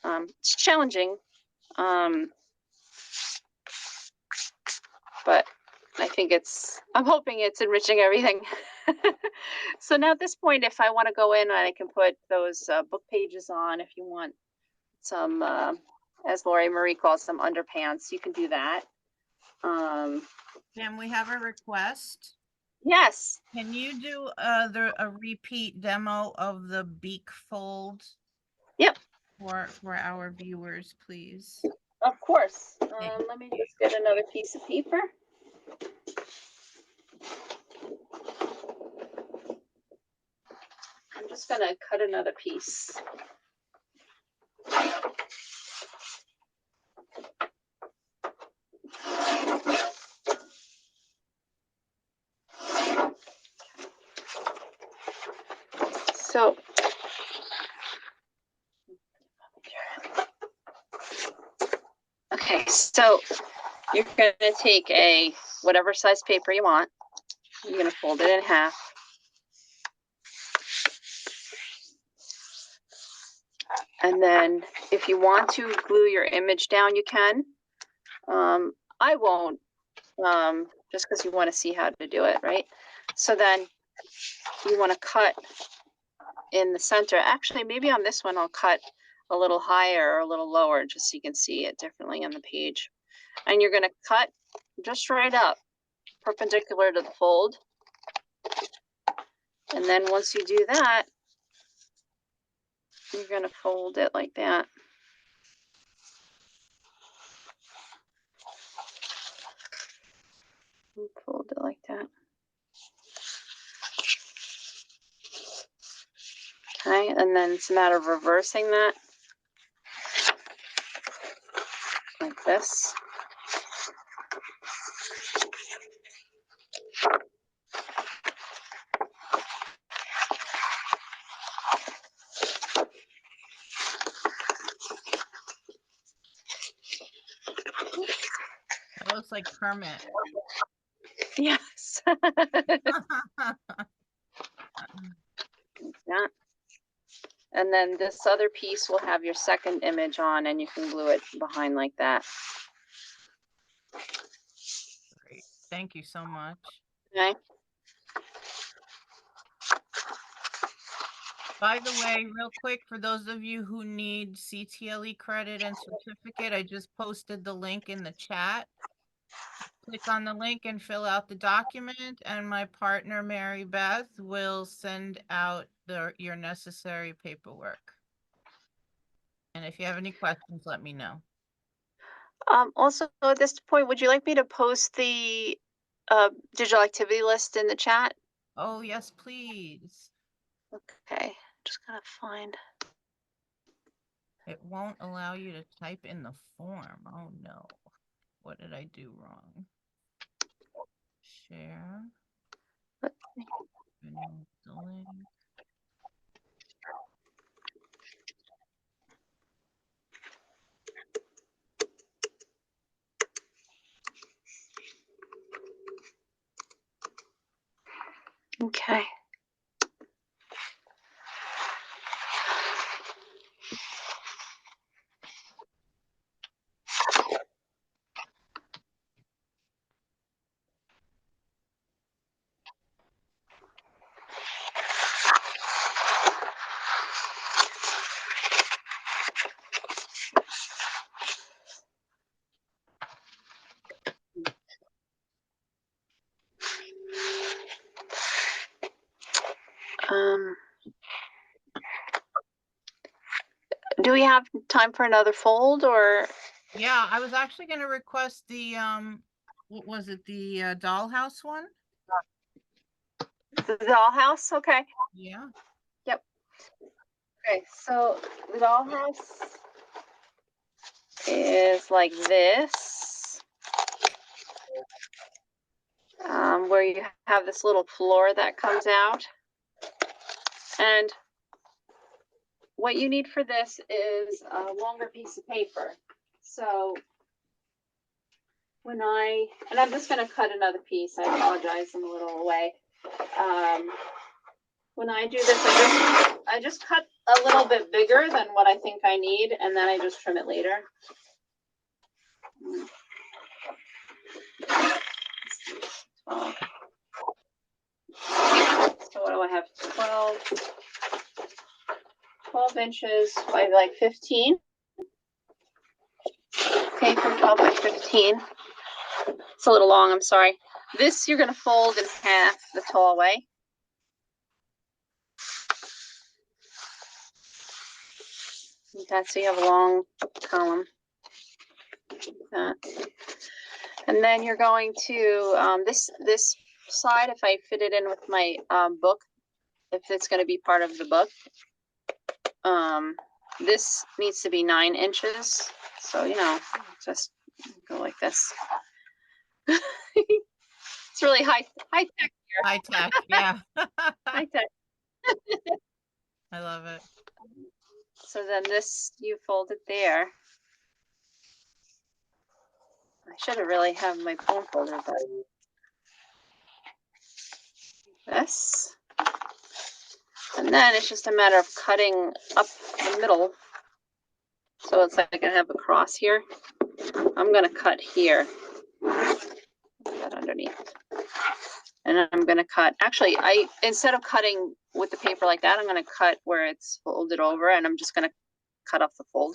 It's challenging, but I think I'm hoping it's enriching everything. So now at this point, if I want to go in, I can put those book pages on. If you want some, as Lori Marie calls them, underpants, you can do that. Can we have a request? Yes. Can you do a repeat demo of the beak fold? Yep. For our viewers, please. Of course. Thanks. Let me just get another piece of paper. I'm just going to cut another piece. So, okay, so you're going to take whatever size paper you want. You're going to fold it in half. And then if you want to glue your image down, you can. I won't, just because you want to see how to do it, right? So then you want to cut in the center. Actually, maybe on this one, I'll cut a little higher or a little lower, just so you can see it differently on the page. And you're going to cut just right up, perpendicular to the fold. And then once you do that, you're going to fold it like that. Fold it like that. Okay, and then it's a matter of reversing that like this. It looks like Kermit. Yes. Yeah. And then this other piece will have your second image on, and you can glue it behind like that. Great. Thank you so much. Okay. By the way, real quick, for those of you who need CTLE credit and certificate, I just posted the link in the chat. Click on the link and fill out the document, and my partner, Mary Beth, will send out your necessary paperwork. And if you have any questions, let me know. Also, at this point, would you like me to post the digital activity list in the chat? Oh, yes, please. Okay, just gotta find. It won't allow you to type in the form. Oh, no. What did I do wrong? Share. Remove the link. Okay. Um, do we have time for another fold, or? Yeah, I was actually going to request the, what was it? The dollhouse one? The dollhouse? Okay. Yeah. Yep. Okay, so the dollhouse is like this, where you have this little floor that comes out. And what you need for this is a longer piece of paper. So and I'm just going to cut another piece. I apologize, I'm a little away. When I do this, I just cut a little bit bigger than what I think I need, and then I just trim it later. So what do I have? 12 inches by like 15. Okay, from 12 by 15. It's a little long, I'm sorry. This you're going to fold in half the tall way. Okay, so you have a long column. And then you're going to, this side, if I fit it in with my book, if it's going to be part of the book, this needs to be 9 inches. So, just go like this. It's really high tech here. High tech, yeah. High tech. I love it. So then this, you fold it there. I should have really have my phone folder, but this. And then it's just a matter of cutting up the middle. So it's like I have a cross here. I'm going to cut here. That underneath. And I'm going to cut, actually, instead of cutting with the paper like that, I'm going to cut where it's folded over, and I'm just going to cut off the fold.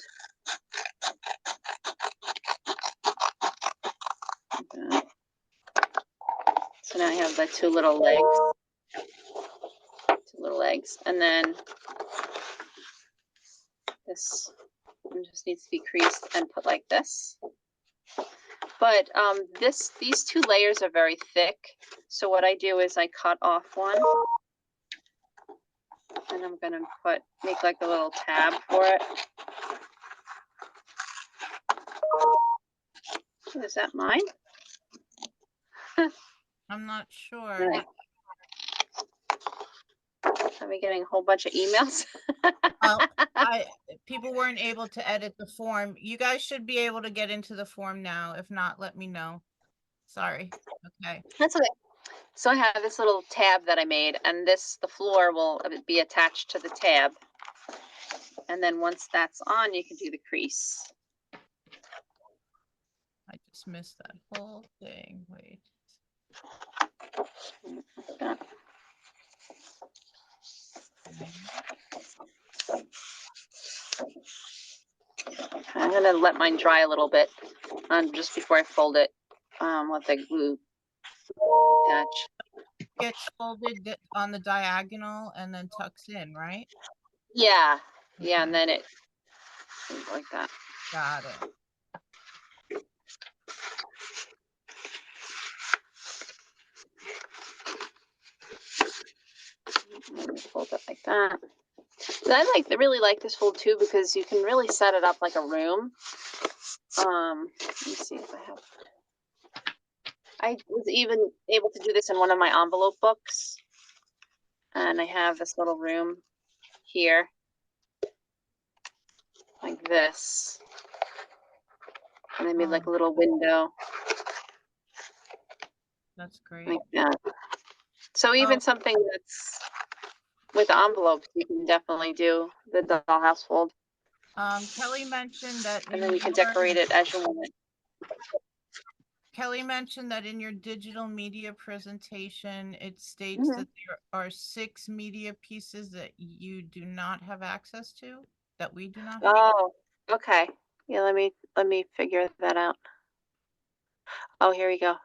Okay. So now I have the two little legs, and then this just needs to be creased and put like this. But these two layers are very thick, so what I do is I cut off one, and I'm gonna make like a little tab for it. Oh, is that mine? I'm not sure. Right. Are we getting a whole bunch of emails? Oh, people weren't able to edit the form. You guys should be able to get into the form now. If not, let me know. Sorry. Okay. That's okay. So I have this little tab that I made, and the floor will be attached to the tab. And then once that's on, you can do the crease. I just missed that whole thing. Wait. Like that. Okay. gonna let mine dry a little bit, just before I fold it, with the glue attach. Gets folded on the diagonal and then tucks in, right? Yeah, yeah, Okay. and then it like that. Got it. Fold it like that. And I really like this fold too because you can really set it up like a room. Let me see if I have. I was even able to do this in one of my envelope books, and I have this little room here, like this, and I made like a little window That's great. like that. So even something that's with envelopes, you can definitely do the dollhouse fold, Kelly mentioned that and then you can decorate it as you want. Kelly mentioned that in your digital media presentation, it states that there are 6 media pieces that you do not have access to, that we do not have. Oh, okay. Yeah, let me figure that out. Oh, here we go.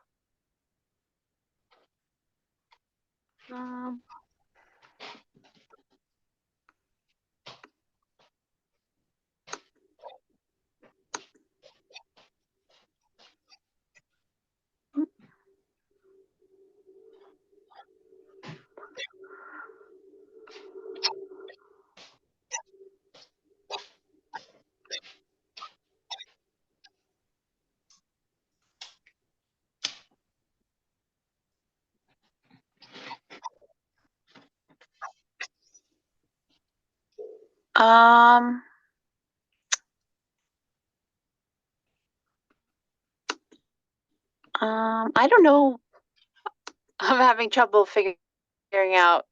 Um, um, I don't know. I'm having trouble figuring out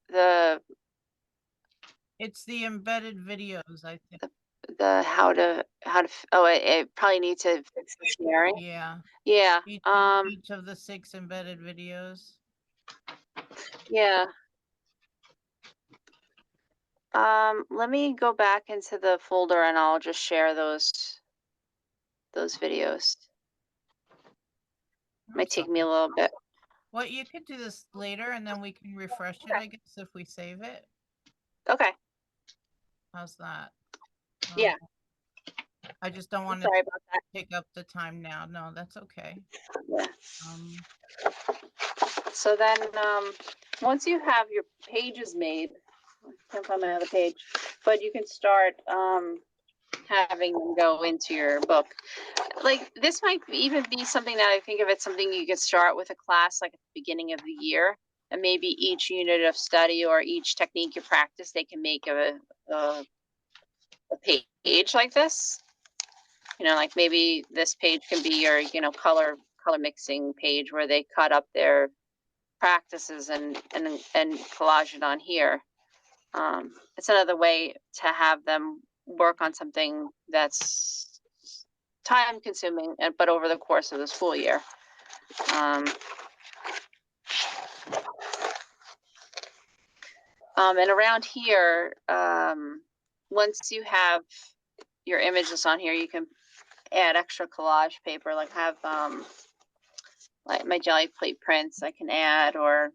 It's the embedded videos, I think. the how to oh, it probably needs to fix the sharing. Yeah. Yeah. Each of the 6 embedded videos. Yeah. Let me go back into the folder and I'll just share those videos. Might take me a little bit. Well, you could do this later and then we can refresh it, I guess, if we save it. Okay. How's that? Yeah. I just don't want Sorry to about that. take up the time now. No, that's okay. Yeah. Um, So then, once you have your pages made, I can't find my other page, but you can start having them go into your book. Like this might even be something that I think of it something you could start with a class like at the beginning of the year, and maybe each unit of study or each technique you practice, they can make a page like this. You know, like maybe this page can be your color mixing page where they cut up their practices and collage it on here. It's another way to have them work on something that's time consuming, but over the course of the school year. And around here, once you have your images on here, you can add extra collage paper, like have like my jelly plate prints I can add, or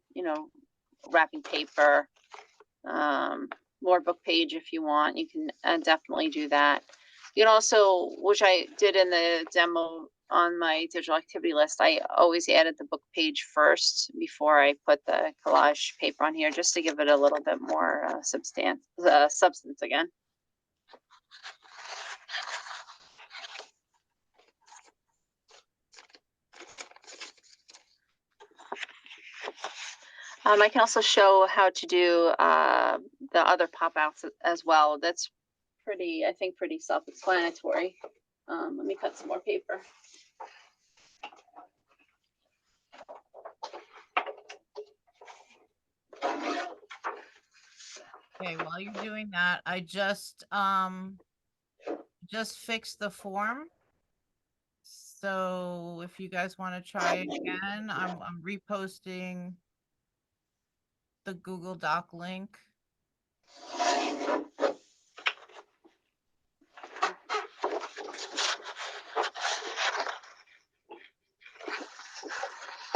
wrapping paper, more book page if you want. You can definitely do that. You can also, which I did in the demo on my digital activity list, I always added the book page first before I put the collage paper on here, just to give it a little bit more substance again. I can also show how to do the other pop outs as well. That's pretty, I think, pretty self-explanatory. Let me cut some more paper. okay, while you're doing that, I just fixed the form. So if you guys want to try again, I'm reposting the Google Doc link.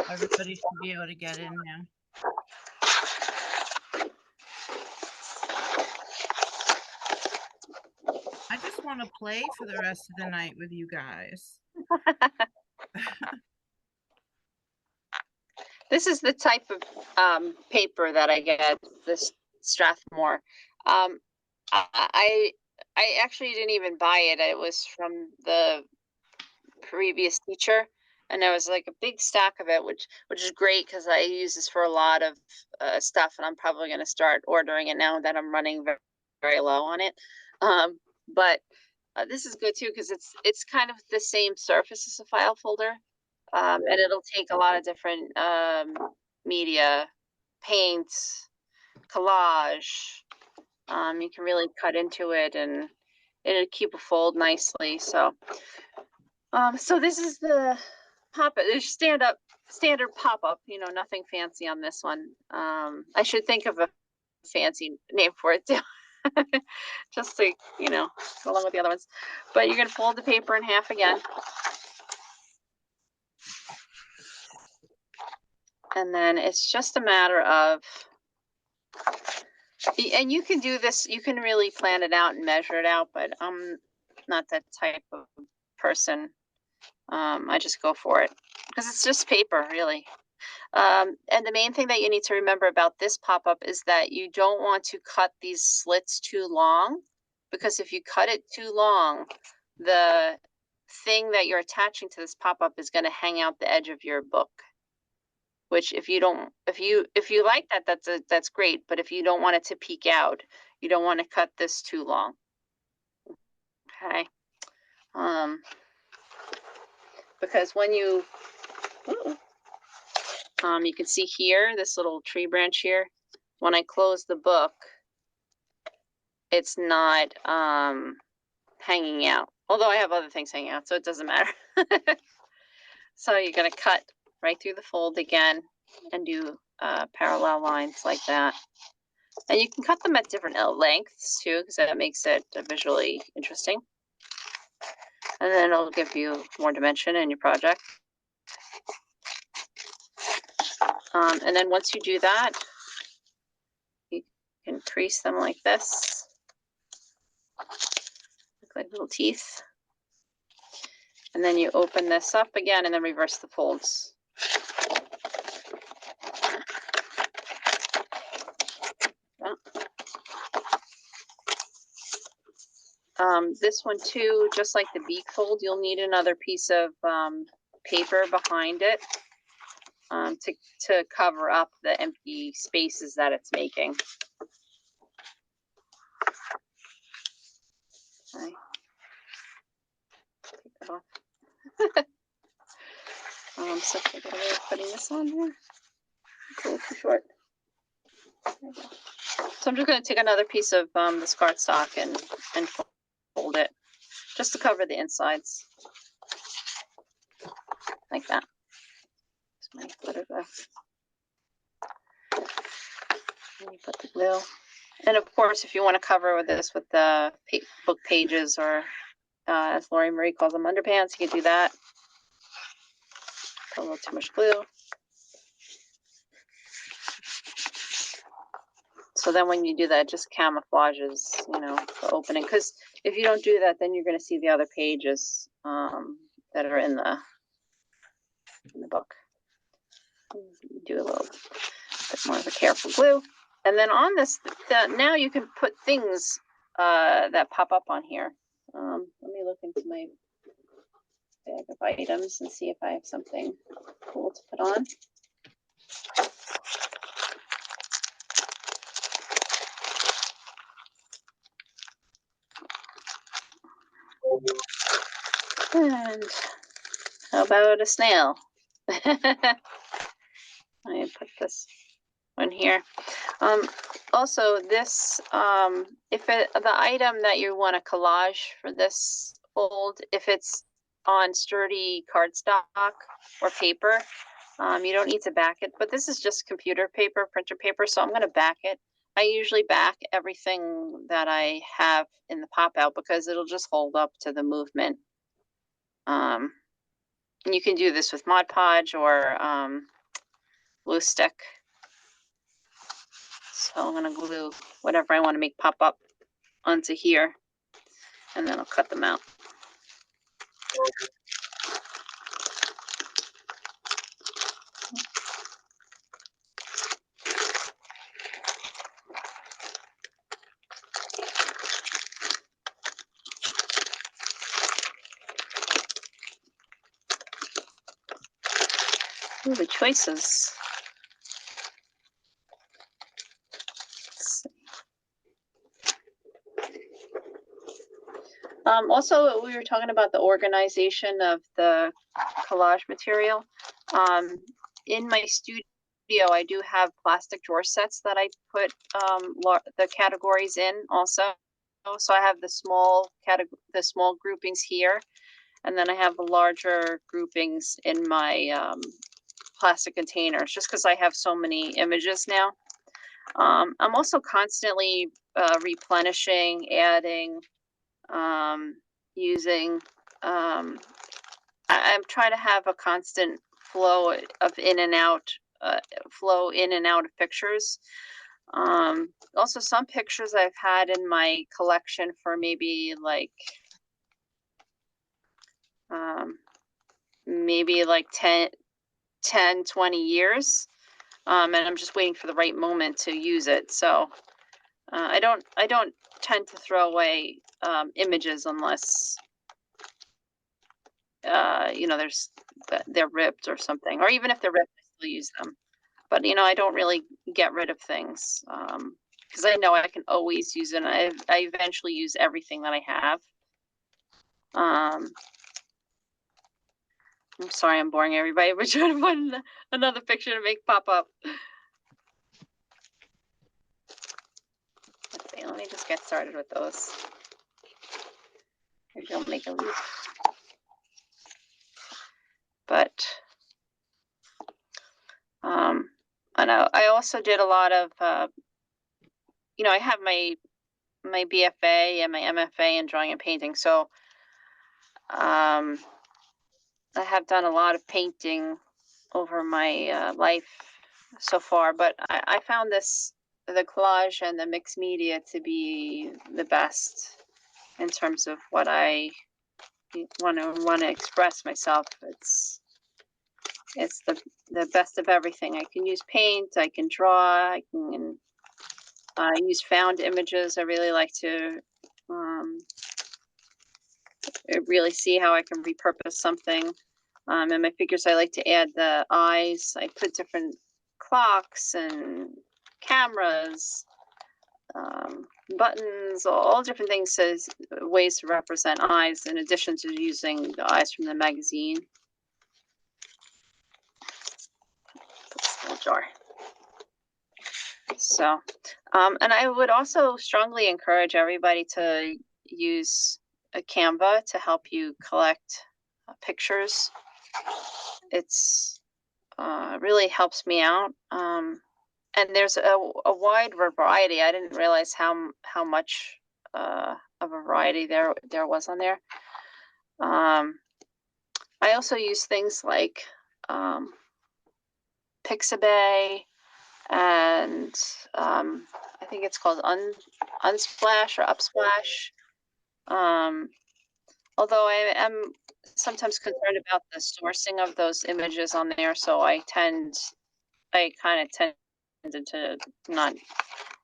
Everybody should be able to get in now. I just want to play for the rest of the night with you guys. This is the type of paper that I get, this Strathmore. I actually didn't even buy it. It was from the previous teacher, and there was like a big stack of it, which is great because I use this for a lot of stuff, and I'm probably going to start ordering it now that I'm running very, very low on it. But this is good too because it's kind of the same surface as a file folder, and it'll take a lot of different media, paint, collage. You can really cut into it, and it'll keep a fold nicely. So this is the pop-up. There's standard pop-up, nothing fancy on this one. I should think of a fancy name for it too. Just to, go along with the other ones. But you're gonna fold the paper in half again. And then it's just a matter of, and you can do this, you can really plan it out and measure it out, but I'm not that type of person. I just go for it because it's just paper, really. And the main thing that you need to remember about this pop-up is that you don't want to cut these slits too long, because if you cut it too long, the thing that you're attaching to this pop-up is going to hang out the edge of your book. Which if you like that, that's great. But if you don't want it to peek out, you don't want to cut this too long. Okay. Because when you can see here, this little tree branch here, when I close the book, it's not hanging out. Although I have other things hanging out, so it doesn't matter. So you're going to cut right through the fold again and do parallel lines like that. And you can cut them at different lengths too, because that makes it visually interesting. And then it'll give you more dimension in your project. And then once you do that, you can crease them like this. Look like little teeth. And then you open this up again and then reverse the folds. This one too, just like the beak fold, you'll need another piece of paper behind it to cover up the empty spaces that it's making. Okay. Take that off. So I got a way of putting this on here. It's a little too short. So I'm just going to take another piece of this cardstock and fold it just to cover the insides, like that. Here's my photograph. And you put the glue. And of course, if you want to cover this with the book pages, or as Lori Marie calls them, underpants, you can do that. Put a little too much glue. So then when you do that, it just camouflages, the opening. Because if you don't do that, then you're going to see the other pages that are in the book. Do a little bit more of a careful glue. And then on this, now you can put things that pop up on here. Let me look into my bag of items and see if I have something cool to put on. And how about a snail? I put this one here. Also, this, the item that you want to collage for this fold, if it's on sturdy cardstock or paper, you don't need to back it, but this is just computer paper, printer paper, so I'm going to back it. I usually back everything that I have in the pop out because it'll just hold up to the movement. And you can do this with Mod Podge or glue stick. So I'm gonna glue whatever I want to make pop up onto here, and then I'll cut them out. Ooh, the choices. Let's see. Also, we were talking about the organization of the collage material. In my studio, I do have plastic drawer sets that I put the categories in also. So I have the small groupings here, and then I have the larger groupings in my plastic containers, just because I have so many images now. I'm also constantly replenishing, adding, using. I'm trying to have a constant flow of in and out of pictures. Also, some pictures I've had in my collection for maybe like 10, 20 years. And I'm just waiting for the right moment to use it. So I don't tend to throw away images unless they're ripped or something, or even if they're ripped, I still use them. But I don't really get rid of things because I know I can always use it. And I eventually use everything that I have. I'm sorry I'm boring everybody, but trying to find another picture to make pop up. Let's see, let me just get started with those. Maybe I'll make a leaf. But I know I also did a lot of I have my BFA and my MFA in drawing and painting, so I have done a lot of painting over my life so far, but I found the collage and the mixed media to be the best in terms of what I want to express myself. It's the best of everything. I can use paint, I can draw, I can use found images. I really like to really see how I can repurpose something. And my figures, I like to add the eyes. I put different clocks and cameras, buttons, all different things as ways to represent eyes, in addition to using the eyes from the magazine. Jar. So, and I would also strongly encourage everybody to use a Canva to help you collect pictures. It's really helps me out. And there's a wide variety. I didn't realize how much of a variety there was on there. I also use things like Pixabay, and I think it's called Unsplash or Upsplash. Although I am sometimes concerned about the sourcing of those images on there, so I kind of tended to not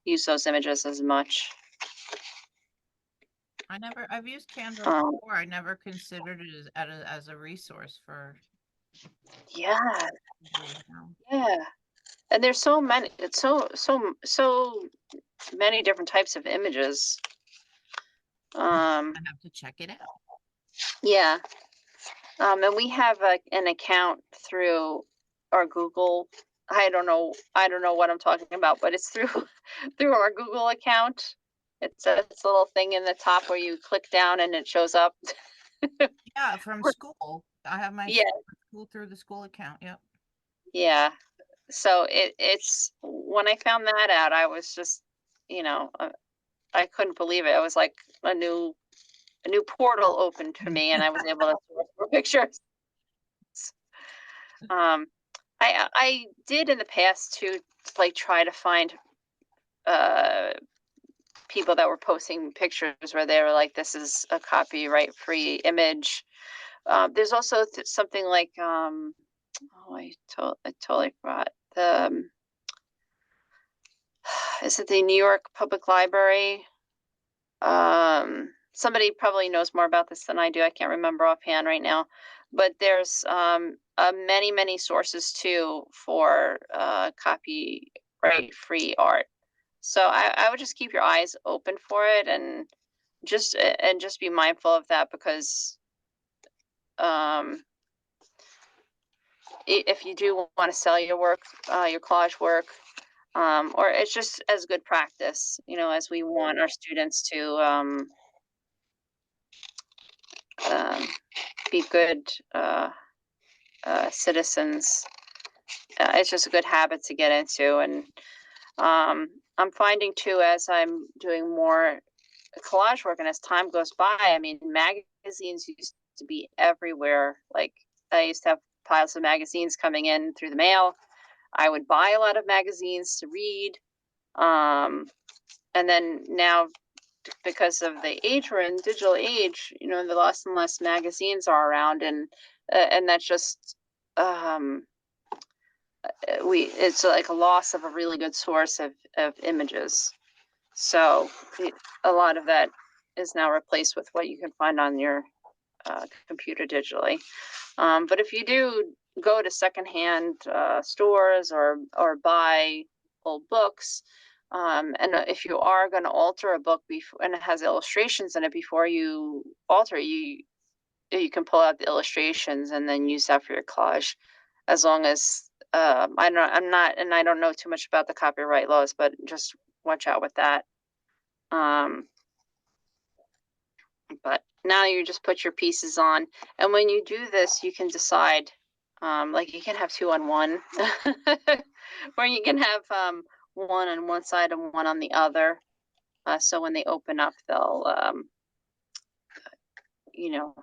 use those images as much. I've used Canva before. I never considered it as a resource for. Yeah. Yeah. And there's so many, it's so many different types of images. I have to check it out. Yeah. And we have an account through our Google. I don't know what I'm talking about, but it's through our Google account. It's a little thing in the top where you click down and it shows up. Yeah, from school. I have my school through the school account. Yep. Yeah. So it's when I found that out, I was just, I couldn't believe it. It was like a new portal opened for me, and I was able to source more pictures. I I did in the past to like try to find people that were posting pictures where they were like, this is a copyright free image. There's also something like oh, I totally forgot the is it the New York Public Library? Somebody probably knows more about this than I do. I can't remember offhand right now, but there's many sources too for copyright free art. So I would just keep your eyes open for it and just be mindful of that because um, if you do want to sell your work, your collage work, or it's just as good practice, you know, as we want our students to um, be good citizens. It's just a good habit to get into, and I'm finding too as I'm doing more collage work and as time goes by, I mean, magazines used to be everywhere. Like I used to have piles of magazines coming in through the mail. I would buy a lot of magazines to read. And then now, because of the age we're in, digital age, you know, the less and less magazines are around, and that's just it's like a loss of a really good source of images. So a lot of that is now replaced with what you can find on your computer digitally. But if you do go to secondhand stores or buy old books, and if you are going to alter a book before and it has illustrations in it before you alter it, you can pull out the illustrations and then use that for your collage, as long as I don't know too much about the copyright laws, but just watch out with that. But now you just put your pieces on, and when you do this, you can decide, like you can have 2 on 1, or you can have one on one side and one on the other. So when they open up, they'll, you know,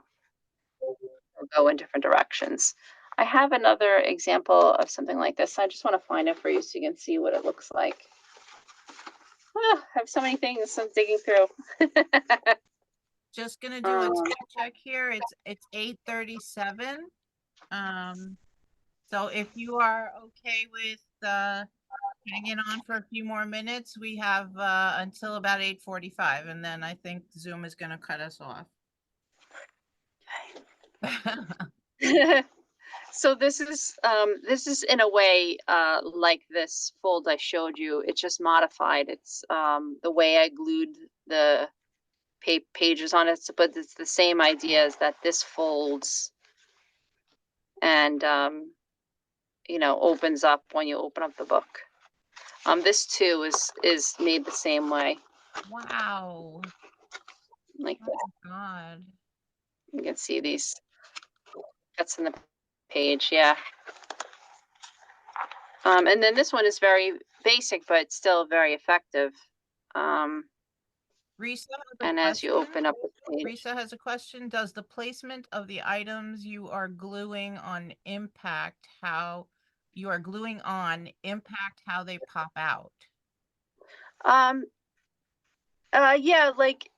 go in different directions. I have another example of something like this. I just want to find it for you so you can see what it looks like. I have so many things I'm digging through. Just gonna do a tech check here. It's 8:37. So if you are okay with hanging on for a few more minutes, we have until about 8:45, and then I think Zoom is gonna cut us off. So this is in a way like this fold I showed you. It's just modified. It's the way I glued the pages on it, but it's the same idea as that this folds and you know, opens up when you open up the book. This too is made the same way. Wow. Like Oh that. my God. You can see these cuts in the page, yeah. And then this one is very basic, but still very effective. Risa has a And as you question. open up the page, Risa has a question. Does the placement of the items you are gluing on impact how they pop out? yeah, like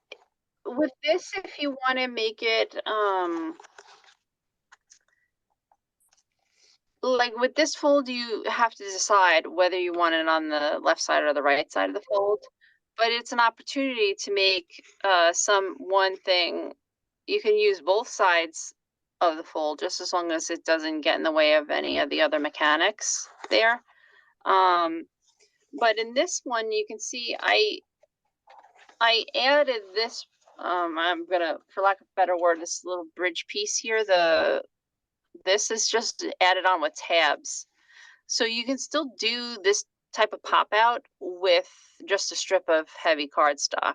with this, if you want to make it, like with this fold, you have to decide whether you want it on the left side or the right side of the fold. But it's an opportunity to make one thing. You can use both sides of the fold just as long as it doesn't get in the way of any of the other mechanics there. But in this one, you can see I added this. I'm gonna, for lack of a better word, this little bridge piece here. This is just added on with tabs. So you can still do this type of pop out with just a strip of heavy cardstock.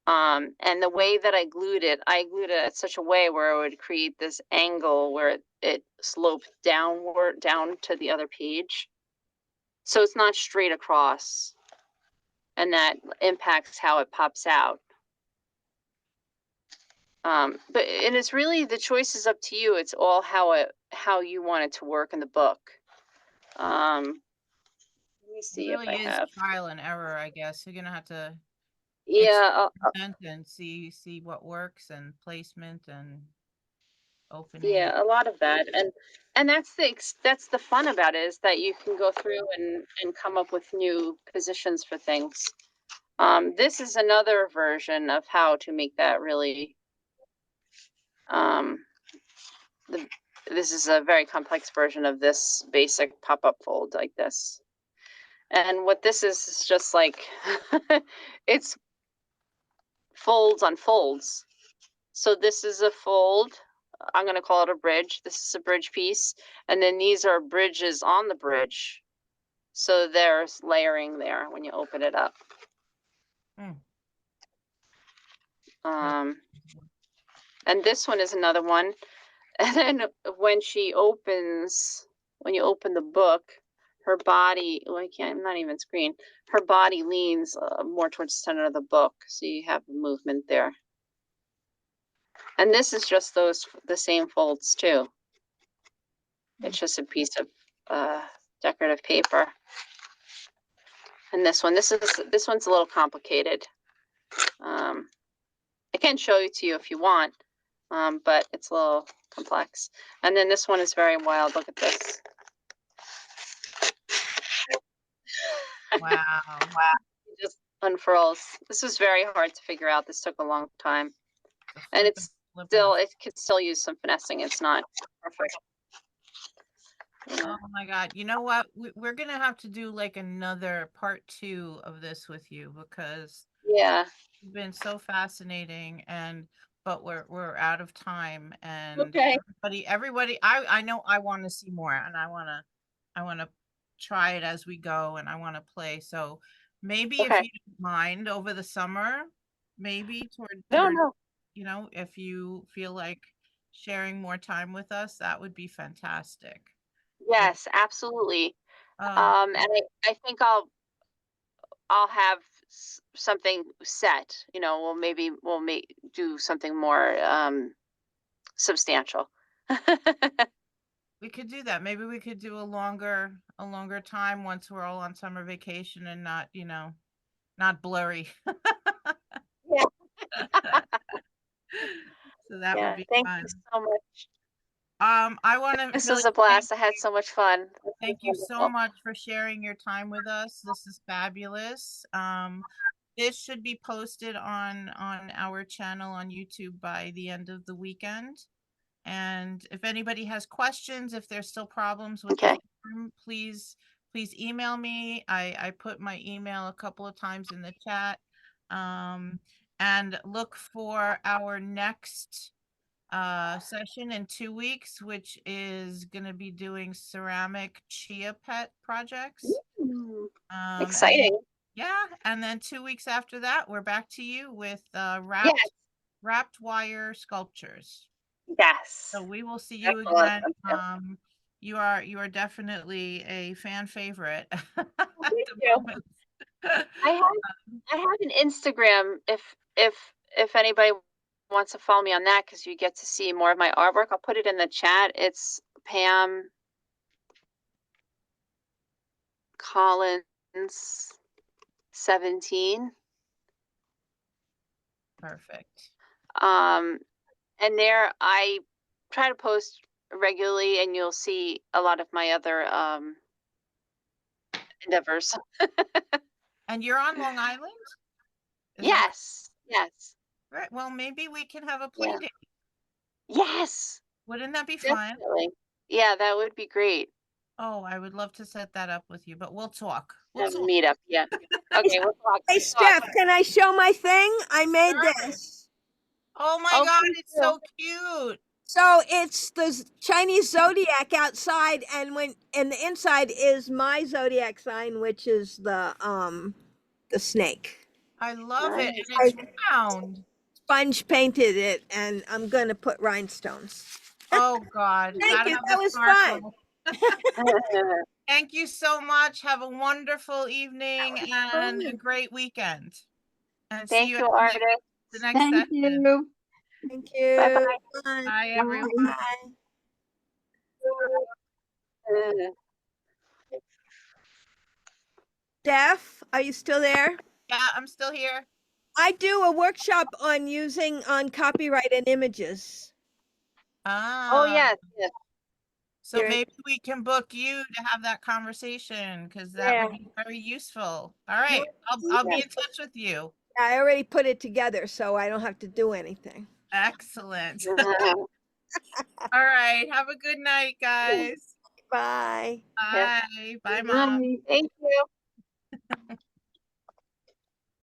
And the way that I glued it at such a way where it would create this angle where it sloped downward down to the other page. So it's not straight across. And that impacts how it pops out. But and it's really, the choice is up to you. It's all how you want it to work in the book. Let me It see if really I is have. trial and error, I guess. You're gonna have to Yeah, experiment and see what works and placement and opening. yeah, a lot of that, and that's the fun about it, is that you can go through and come up with new positions for things. This is another version of how to make that really. Um, the, this is a very complex version of this basic pop-up fold like this. And what this is just like, it's folds on folds. So this is a fold. I'm going to call it a bridge. This is a bridge piece. And then these are bridges on the bridge. So there's layering there when you open it up. Mm. And this one is another one. And then when you open the book, her body, well, I'm not even screen. Her body leans more towards the center of the book. So you have movement there. And this is just the same folds too. It's just a piece of decorative paper. And this one's a little complicated. I can show it to you if you want, but it's a little complex. And then this one is very wild. Look at this. Wow. It just unfurls. This was very hard to figure out. This took a long time. And it could still use some finessing. It's not perfect. Oh my God. You know what? We're going to have to do like another part 2 of this with you, because yeah, it's been so fascinating, but we're out of time, and okay. everybody, I know I want to see more, and I want to try it as we go, and I want to play. So maybe if you don't mind, over the summer, maybe toward, No. if you feel like sharing more time with us, that would be fantastic. Yes, absolutely. And I think I'll have something set. We'll do something more substantial. We could do that. Maybe we could do a longer time once we're all on summer vacation and not blurry. Yeah. So that would be Thank fun. you so much. I want to. This was a blast. I had so much fun. Thank you so much for sharing your time with us. This is fabulous. This should be posted on our channel on YouTube by the end of the weekend. And if anybody has questions, if there's still problems with the form, please email me. I put my email a couple of times in the chat. And look for our next session in 2 weeks, which is going to be doing ceramic chia pet projects. Exciting. And then 2 weeks after that, we're back to you with wrapped wire sculptures. Yes. So we will see you again. You are definitely a fan favorite at the moment. I have an Instagram if anybody wants to follow me on that, because you get to see more of my artwork. I'll put it in the chat. It's Pam Collins 17. Perfect. And there I try to post regularly, and you'll see a lot of my other endeavors. And you're on Long Island? Yes. Right. Well, maybe we can have a play date. Yes. Wouldn't that be fun? Definitely. Yeah, that would be great. Oh, I would love to set that up with you, but we'll talk. Meet up. Yeah. Okay, we'll talk. Hey, Steph, can I show my thing? I made this. Oh my God, it's so cute. So it's the Chinese zodiac outside, and the inside is my zodiac sign, which is the snake. I love it. And it's round. Sponge painted it, and I'm gonna put rhinestones. Oh God. Thank you. That was fun. Thank you so much. Have a wonderful evening and a great weekend. And Thank see you you, at artist. the next session. you. Thank you. Bye-bye. Bye, everyone. Bye. Steph, are you still there? Yeah, I'm still here. I do a workshop on using on copyright and images. Oh, Ah, yes, yes. so You're- maybe we can book you to have that conversation because that Yeah. would be very useful. All right, I'll be Yeah. in touch with you. I already put it together, so I don't have to do anything. Excellent. All right, have a good night, guys. Bye. Yeah. Bye. Bye, Mom. Bye. Thank you.